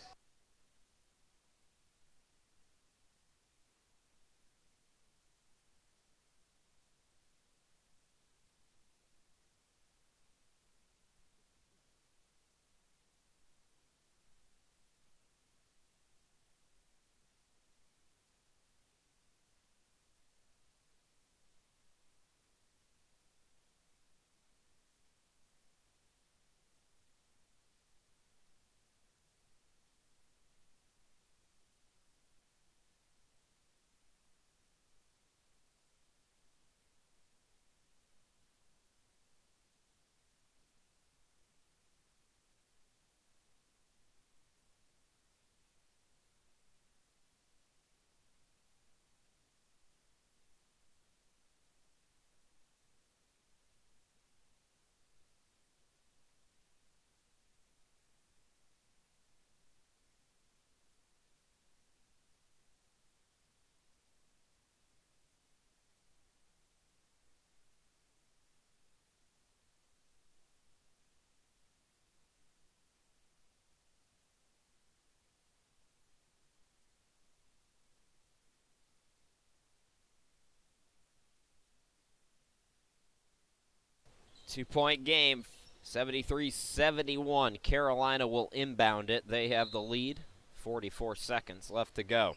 Two-point game, 73-71. Carolina will inbound it. They have the lead. 44 seconds left to go.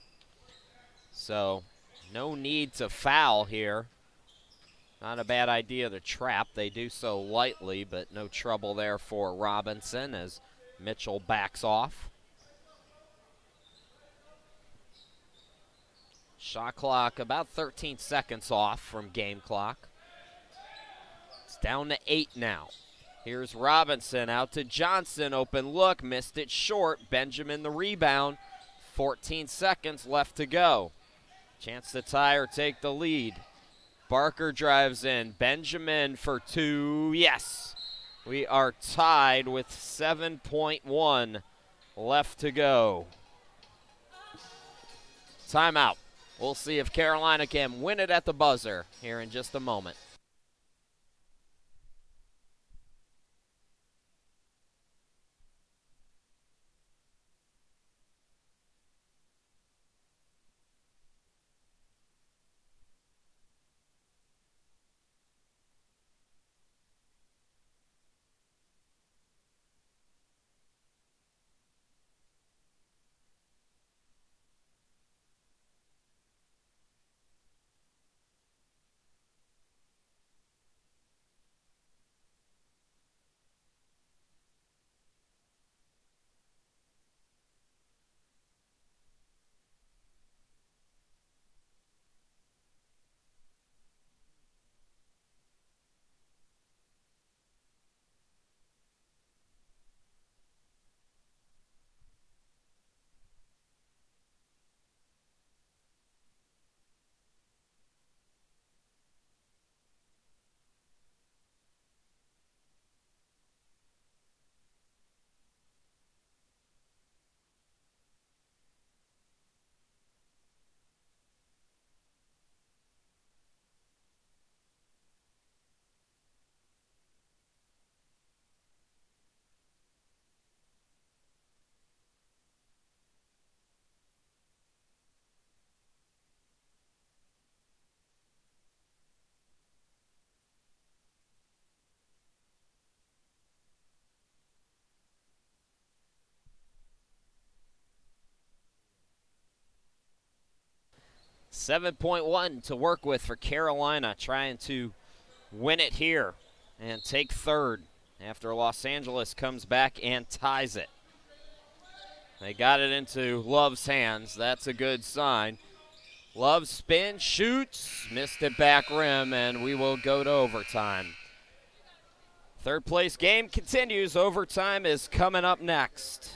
So no need to foul here. Not a bad idea to trap. They do so lightly, but no trouble there for Robinson as Mitchell backs off. Shot clock about 13 seconds off from game clock. It's down to 8 now. Here's Robinson out to Johnson. Open look, missed it short. Benjamin the rebound. 14 seconds left to go. Chance to tie or take the lead. Barker drives in. Benjamin for 2. Yes. We are tied with 7.1 left to go. Timeout. We'll see if Carolina can win it at the buzzer here in just a moment. 7.1 to work with for Carolina, trying to win it here and take third after Los Angeles comes back and ties it. They got it into Love's hands. That's a good sign. Love spin, shoots, missed it back rim, and we will go to overtime. Third place game continues. Overtime is coming up next.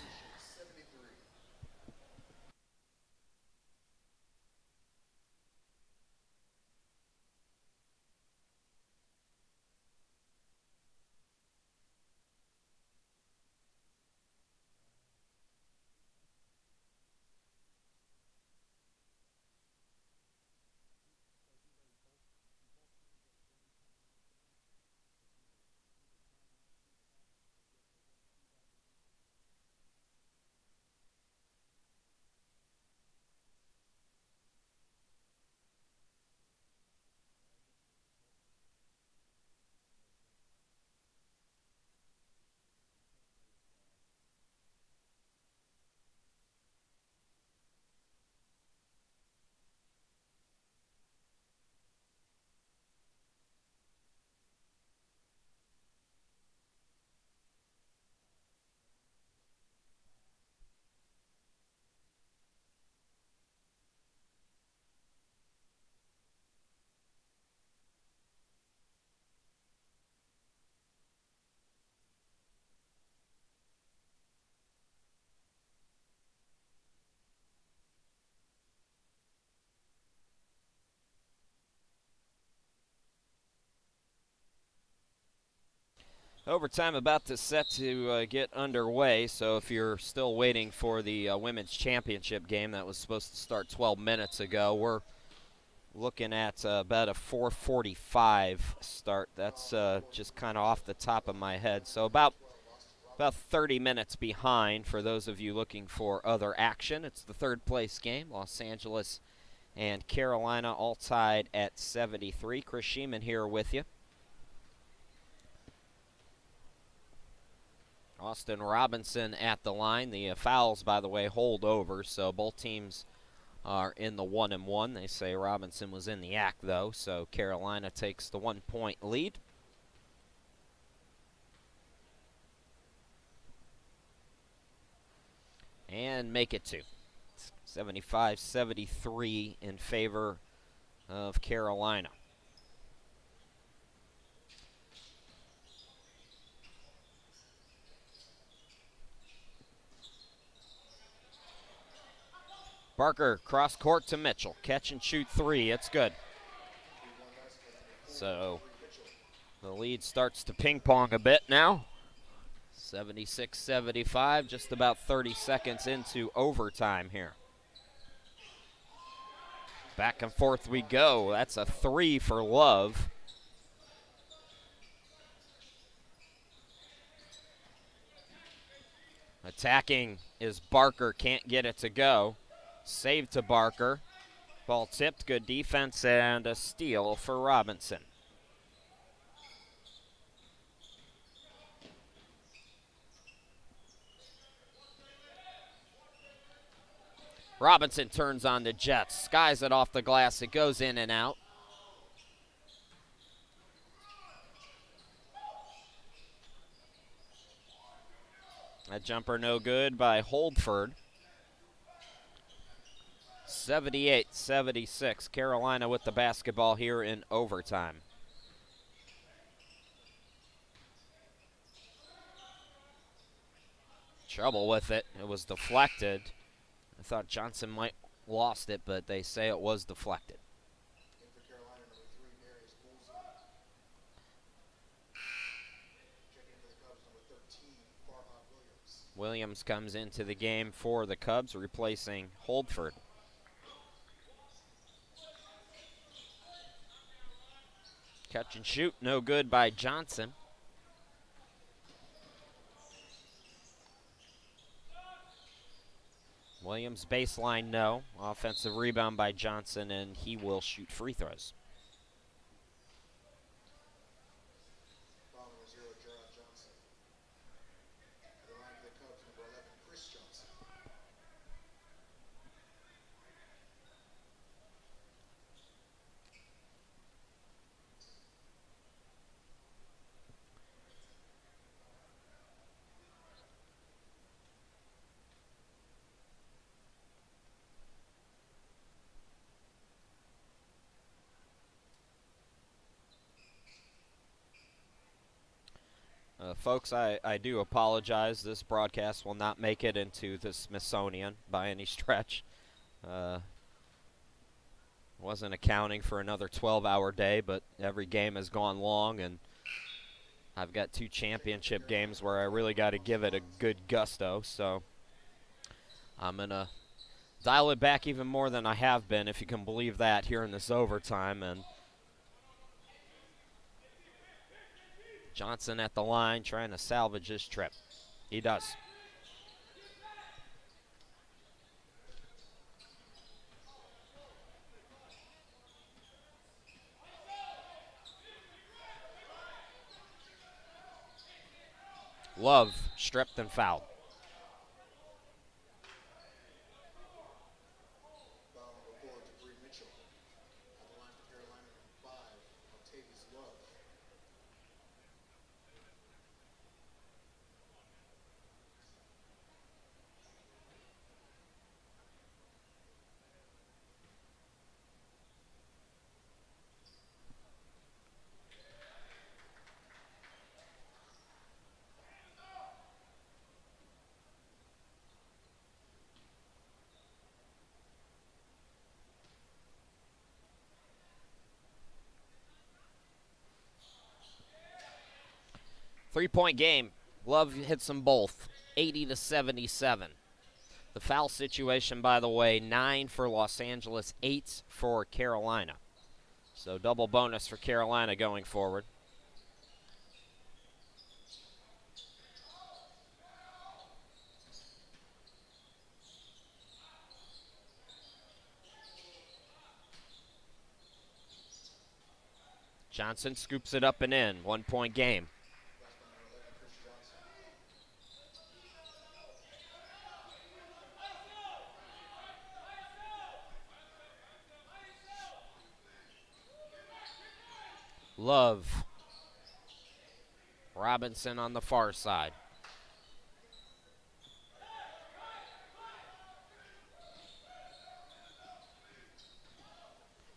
Overtime about to set to get underway, so if you're still waiting for the women's championship game that was supposed to start 12 minutes ago, we're looking at about a 4:45 start. That's just kind of off the top of my head. So about 30 minutes behind for those of you looking for other action. It's the third place game. Los Angeles and Carolina all tied at 73. Chris Sheeman here with you. Austin Robinson at the line. The fouls, by the way, hold over, so both teams are in the 1-1. They say Robinson was in the act, though, so Carolina takes the 1-point lead. And make it 2. 75-73 in favor of Carolina. Barker cross court to Mitchell. Catch and shoot 3. It's good. So the lead starts to ping pong a bit now. 76-75, just about 30 seconds into overtime here. Back and forth we go. That's a 3 for Love. Attacking is Barker, can't get it to go. Save to Barker. Ball tipped, good defense, and a steal for Robinson. Robinson turns on the Jets, skies it off the glass, it goes in and out. That jumper no good by Holdford. 78-76, Carolina with the basketball here in overtime. Trouble with it, it was deflected. I thought Johnson might lost it, but they say it was deflected. Williams comes into the game for the Cubs, replacing Holdford. Catch and shoot, no good by Johnson. Williams baseline, no. Offensive rebound by Johnson, and he will shoot free throws. Folks, I do apologize. This broadcast will not make it into the Smithsonian by any stretch. Wasn't accounting for another 12-hour day, but every game has gone long, and I've got 2 championship games where I really got to give it a good gusto, so I'm going to dial it back even more than I have been, if you can believe that, here in this overtime. And Johnson at the line trying to salvage this trip. He does. Love stripped and fouled. Three-point game. Love hits them both, 80-77. The foul situation, by the way, 9 for Los Angeles, 8 for Carolina. So double bonus for Carolina going forward. Johnson scoops it up and in. 1-point game. Love. Robinson on the far side.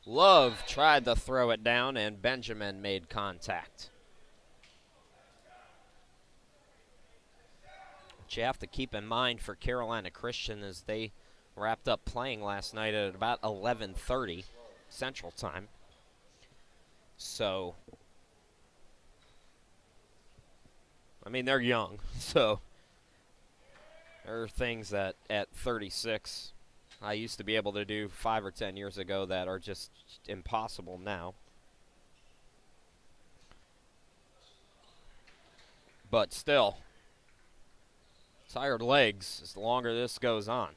Love tried to throw it down, and Benjamin made contact. What you have to keep in mind for Carolina Christian is they wrapped up playing last night at about 11:30 Central Time. So, I mean, they're young, so there are things that at 36 I used to be able to do 5 or 10 years ago that are just impossible now. But still, tired legs as the longer this goes on.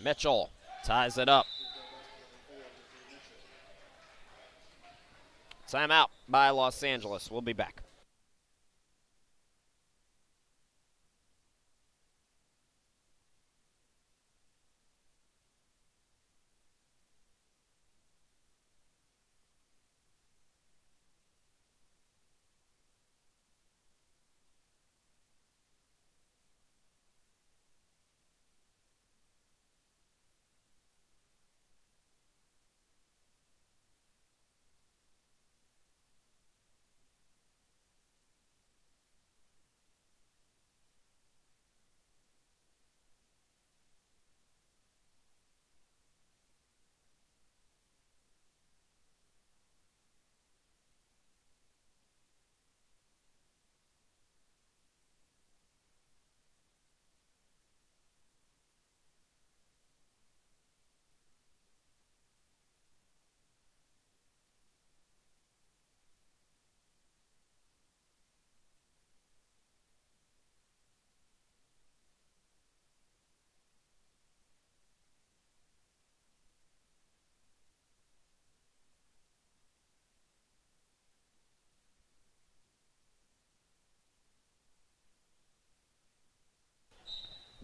Mitchell ties it up. Timeout by Los Angeles. We'll be back.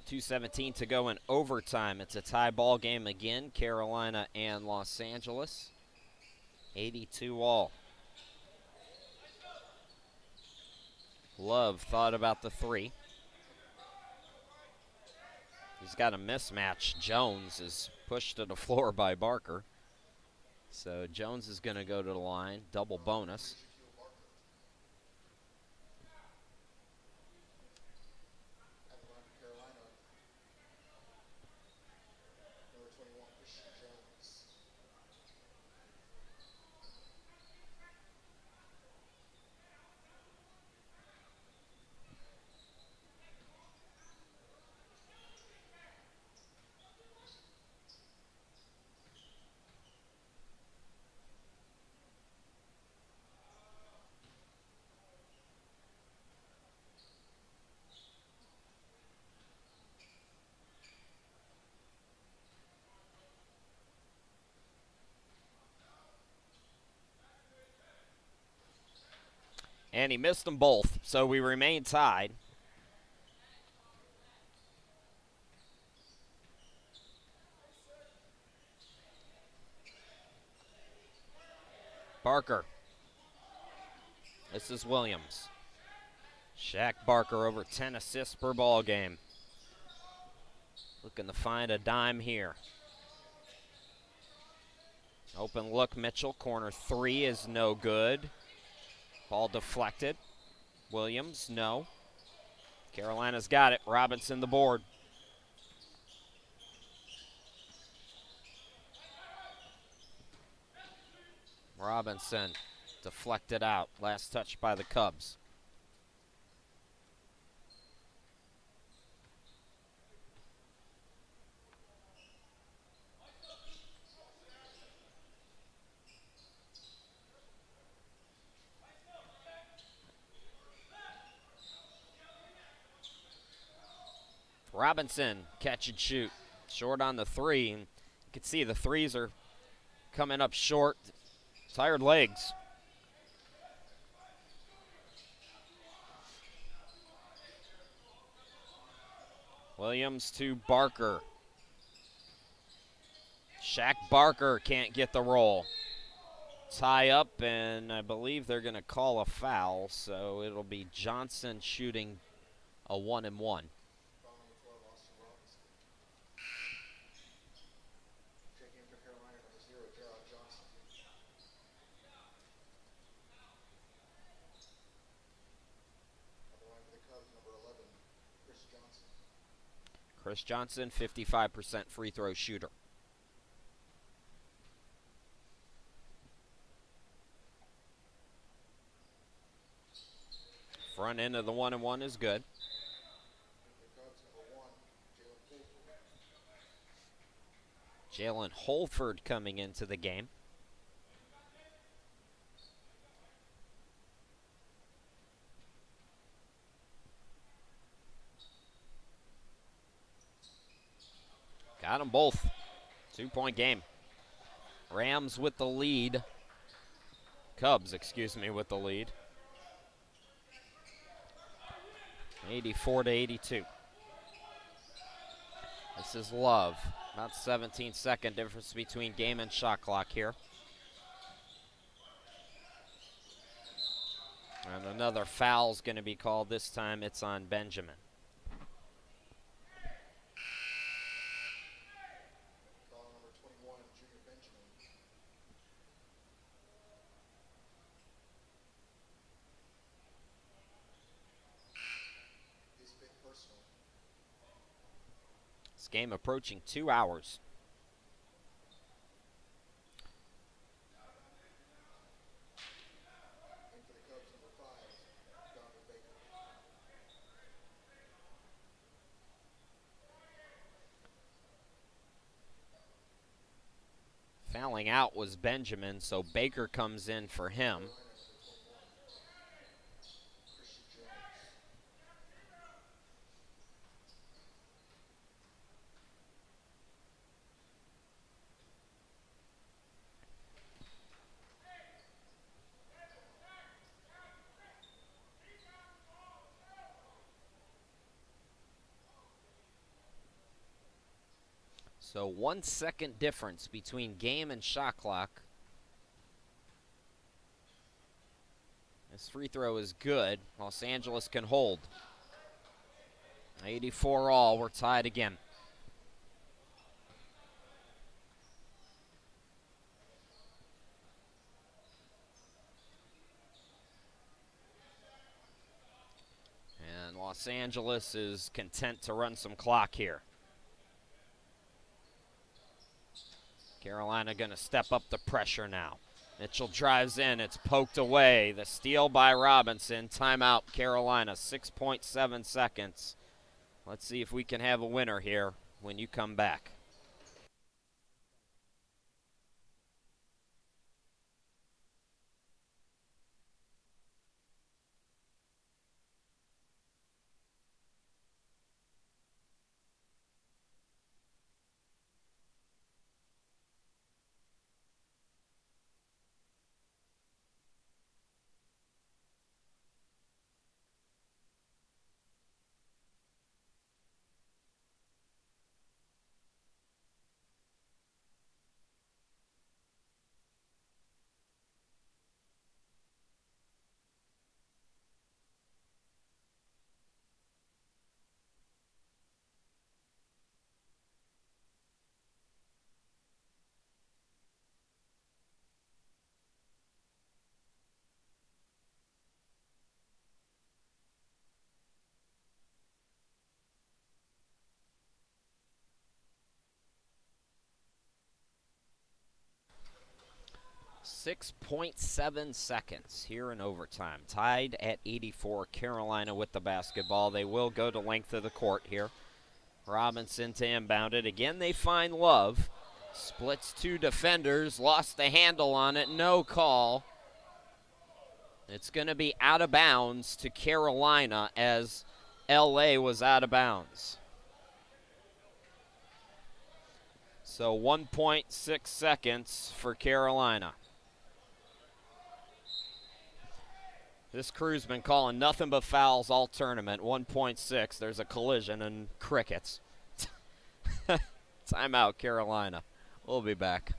.217 to go in overtime. It's a tie ball game again, Carolina and Los Angeles. 82 all. Love thought about the 3. He's got a mismatch. Jones is pushed to the floor by Barker. So Jones is going to go to the line, double bonus. And he missed them both, so we remain tied. Barker. This is Williams. Shaq Barker over 10 assists per ball game. Looking to find a dime here. Open look, Mitchell. Corner three is no good. Ball deflected. Williams, no. Carolina's got it. Robinson the board. Robinson deflected out. Last touch by the Cubs. Robinson, catch and shoot. Short on the three. And you can see the threes are coming up short. Tired legs. Williams to Barker. Shaq Barker can't get the roll. Tie up, and I believe they're going to call a foul, so it'll be Johnson shooting a 1-and-1. Chris Johnson, 55% free throw shooter. Front end of the 1-and-1 is good. Jalen Holford coming into the game. Got them both. 2-point game. Rams with the lead. Cubs, excuse me, with the lead. 84-82. This is Love. About 17-second difference between game and shot clock here. And another foul's going to be called. This time it's on Benjamin. This game approaching 2 hours. Fouling out was Benjamin, so Baker comes in for him. So 1 second difference between game and shot clock. This free throw is good. Los Angeles can hold. 84 all. We're tied again. Los Angeles is content to run some clock here. Carolina going to step up the pressure now. Mitchell drives in. It's poked away. The steal by Robinson. Timeout, Carolina. 6.7 seconds. Let's see if we can have a winner here when you come back. .7 seconds here in overtime. Tied at 84, Carolina with the basketball. They will go to length of the court here. Robinson to inbound it. Again, they find Love. Splits two defenders. Lost the handle on it. No call. It's going to be out of bounds to Carolina as LA was out of bounds. So 1.6 seconds for Carolina. This crew's been calling nothing but fouls all tournament. 1.6. There's a collision and crickets. Timeout, Carolina. We'll be back.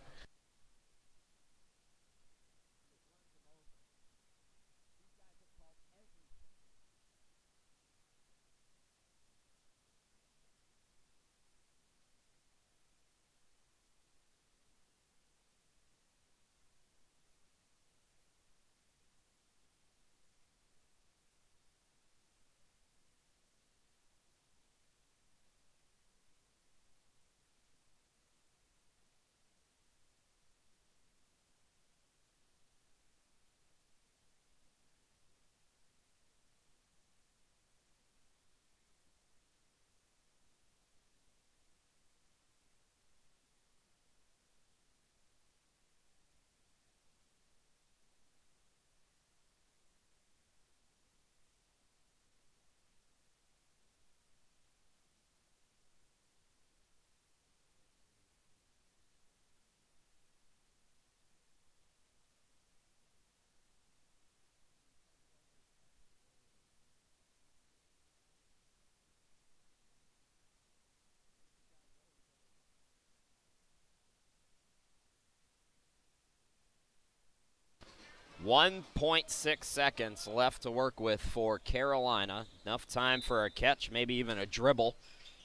.6 seconds left to work with for Carolina. Enough time for a catch, maybe even a dribble.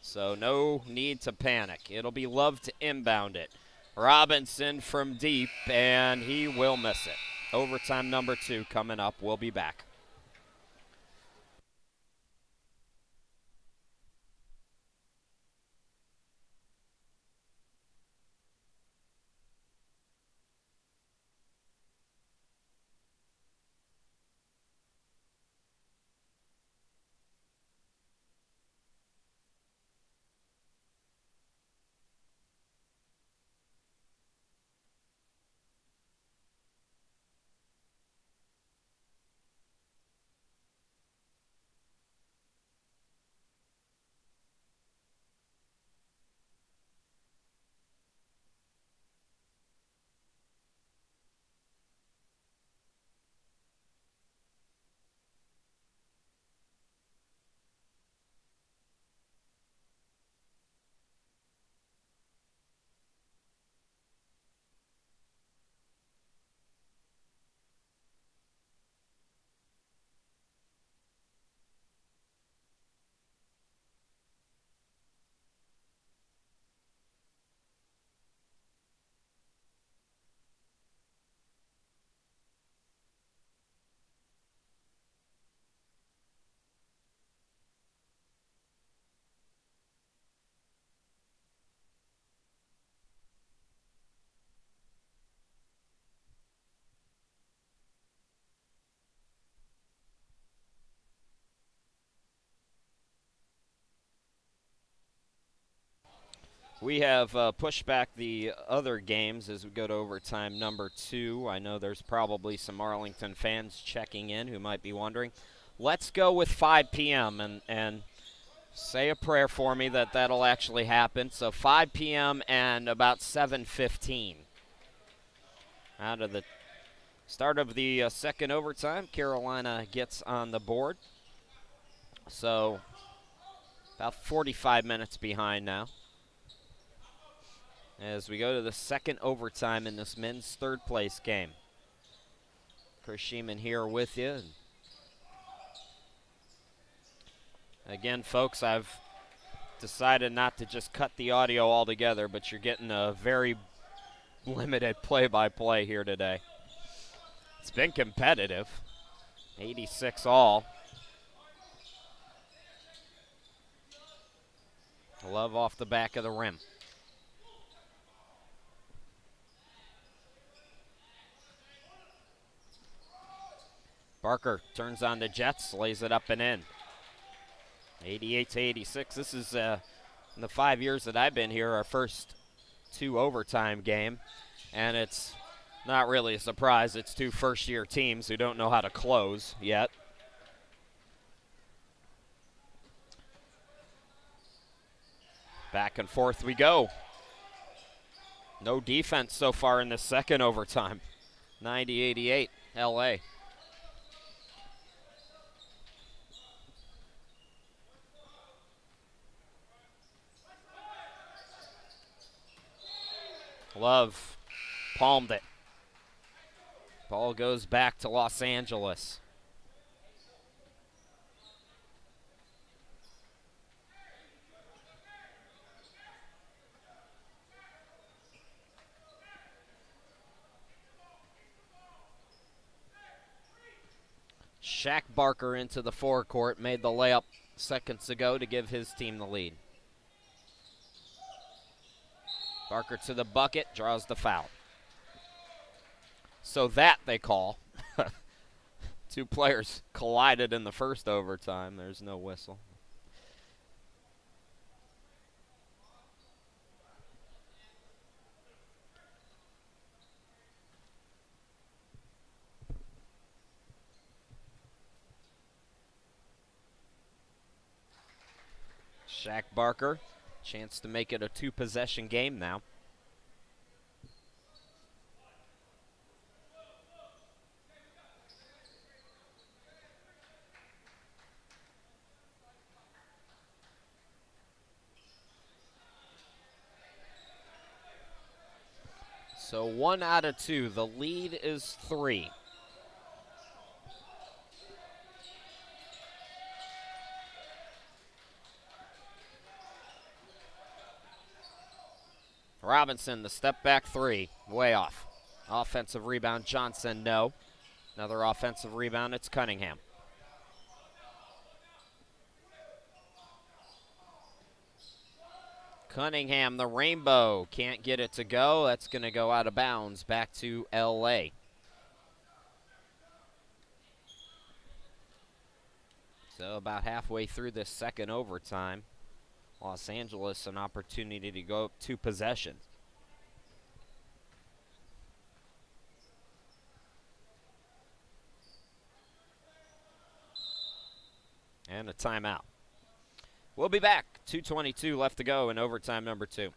So no need to panic. It'll be Love to inbound it. Robinson from deep, and he will miss it. Overtime number 2 coming up. We'll be back. We have pushed back the other games as we go to overtime number 2. I know there's probably some Arlington fans checking in who might be wondering. Let's go with 5 p.m. and say a prayer for me that that'll actually happen. So 5 p.m. and about 7:15. Out of the start of the second overtime, Carolina gets on the board. So about 45 minutes behind now. As we go to the second overtime in this men's third place game. Chris Sheeman here with you. Again, folks, I've decided not to just cut the audio altogether, but you're getting a very limited play-by-play here today. It's been competitive, 86 all. Love off the back of the rim. Barker turns on the Jets, lays it up and in. 88-86. This is, in the 5 years that I've been here, our first 2 overtime game. And it's not really a surprise. It's 2 first-year teams who don't know how to close yet. Back and forth we go. No defense so far in the second overtime. 90-88, LA. Love palmed it. Ball goes back to Los Angeles. Shaq Barker into the forecourt, made the layup seconds ago to give his team the lead. Barker to the bucket, draws the foul. So that they call. 2 players collided in the first overtime. There's no whistle. Shaq Barker, chance to make it a 2-possession game now. So 1 out of 2. The lead is 3. Robinson, the step back 3, way off. Offensive rebound, Johnson, no. Another offensive rebound, it's Cunningham. Cunningham, the rainbow, can't get it to go. That's going to go out of bounds, back to LA. So about halfway through this second overtime, Los Angeles an opportunity to go up 2 possessions. And a timeout. We'll be back. 2:22 left to go in overtime number 2.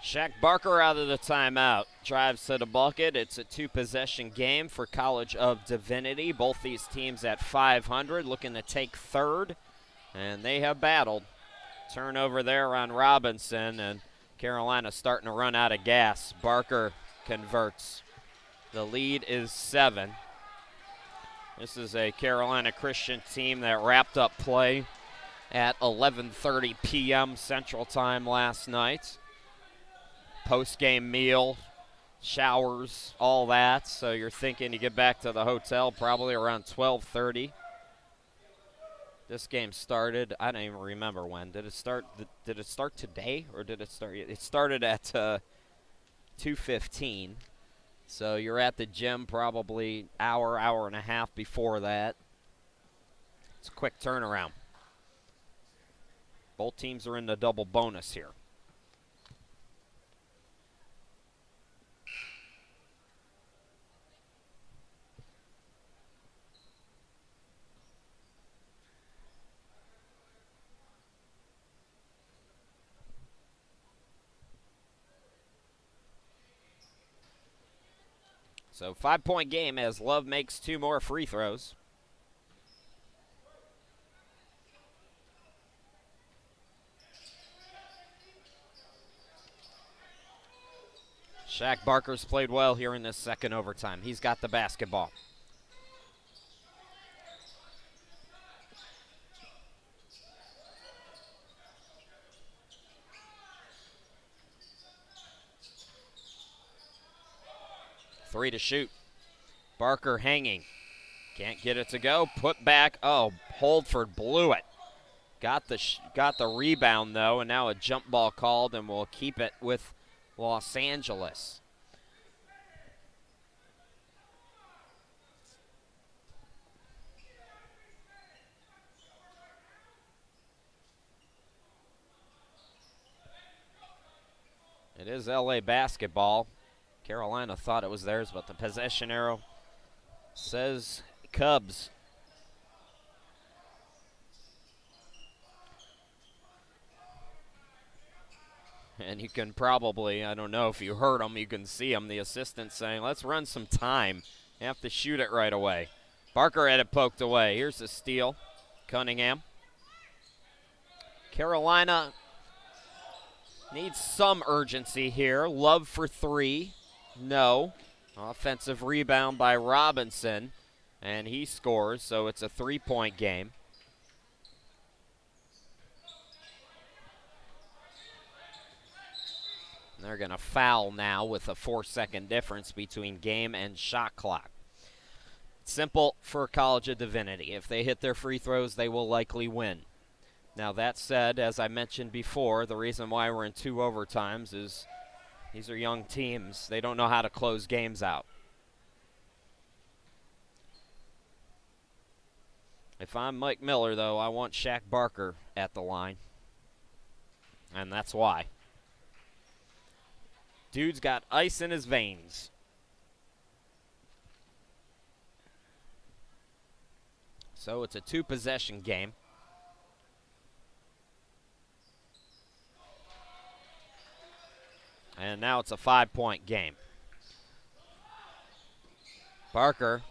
Shaq Barker out of the timeout. Drives to the bucket. It's a two-possession game for College of Divinity. Both these teams at 500, looking to take third, and they have battled. Turnover there on Robinson, and Carolina starting to run out of gas. Barker converts. The lead is 7. This is a Carolina Christian team that wrapped up play at 11:30 p.m. Central Time last night. Post-game meal, showers, all that. So you're thinking you get back to the hotel probably around 12:30. This game started, I don't even remember when. Did it start today, or did it start? It started at 2:15. So you're at the gym probably hour and a half before that. It's a quick turnaround. Both teams are in the double bonus here. So 5-point game as Love makes 2 more free throws. Shaq Barker's played well here in this second overtime. He's got the basketball. Three to shoot. Barker hanging. Can't get it to go. Put back. Oh, Holdford blew it. Got the rebound, though, and now a jump ball called, and we'll keep it with Los Angeles. It is LA basketball. Carolina thought it was theirs, but the possession arrow says Cubs. And you can probably, I don't know if you heard him, you can see him, the assistant saying, let's run some time. You have to shoot it right away. Barker had it poked away. Here's the steal. Cunningham. Carolina needs some urgency here. Love for 3. No. Offensive rebound by Robinson, and he scores, so it's a 3-point game. And they're going to foul now with a 4-second difference between game and shot clock. Simple for College of Divinity. If they hit their free throws, they will likely win. Now, that said, as I mentioned before, the reason why we're in 2 overtimes is these are young teams. They don't know how to close games out. If I'm Mike Miller, though, I want Shaq Barker at the line. And that's why. Dude's got ice in his veins. So it's a 2-possession game. And now it's a 5-point game. Barker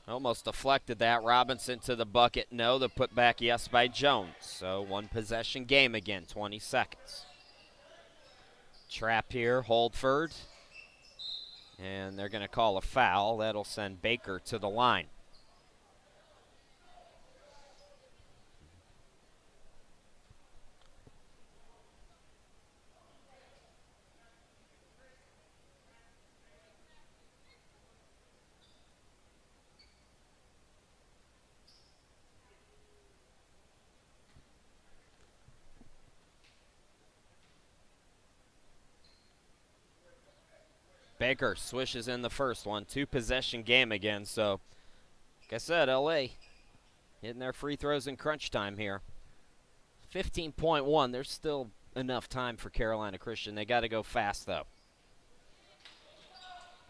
almost deflected that. Robinson to the bucket. No, the putback, yes, by Jones. So 1-possession game again, 20 seconds. Trap here, Holdford. And they're going to call a foul. That'll send Baker to the line. Baker swishes in the first one. 2-possession game again. So, like I said, LA hitting their free throws in crunch time here. 15.1. There's still enough time for Carolina Christian. They got to go fast, though.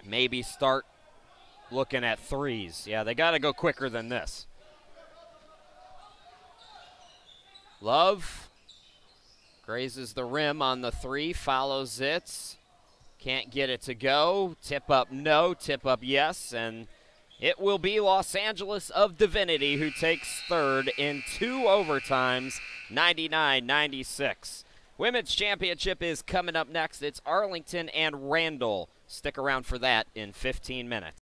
Maybe start looking at threes. Yeah, they got to go quicker than this. Love. Grazes the rim on the three, follows it. Can't get it to go. Tip up, no. Tip up, yes. And it will be Los Angeles of Divinity who takes third in 2 overtimes, 99-96. Women's championship is coming up next. It's Arlington and Randall. Stick around for that in 15 minutes.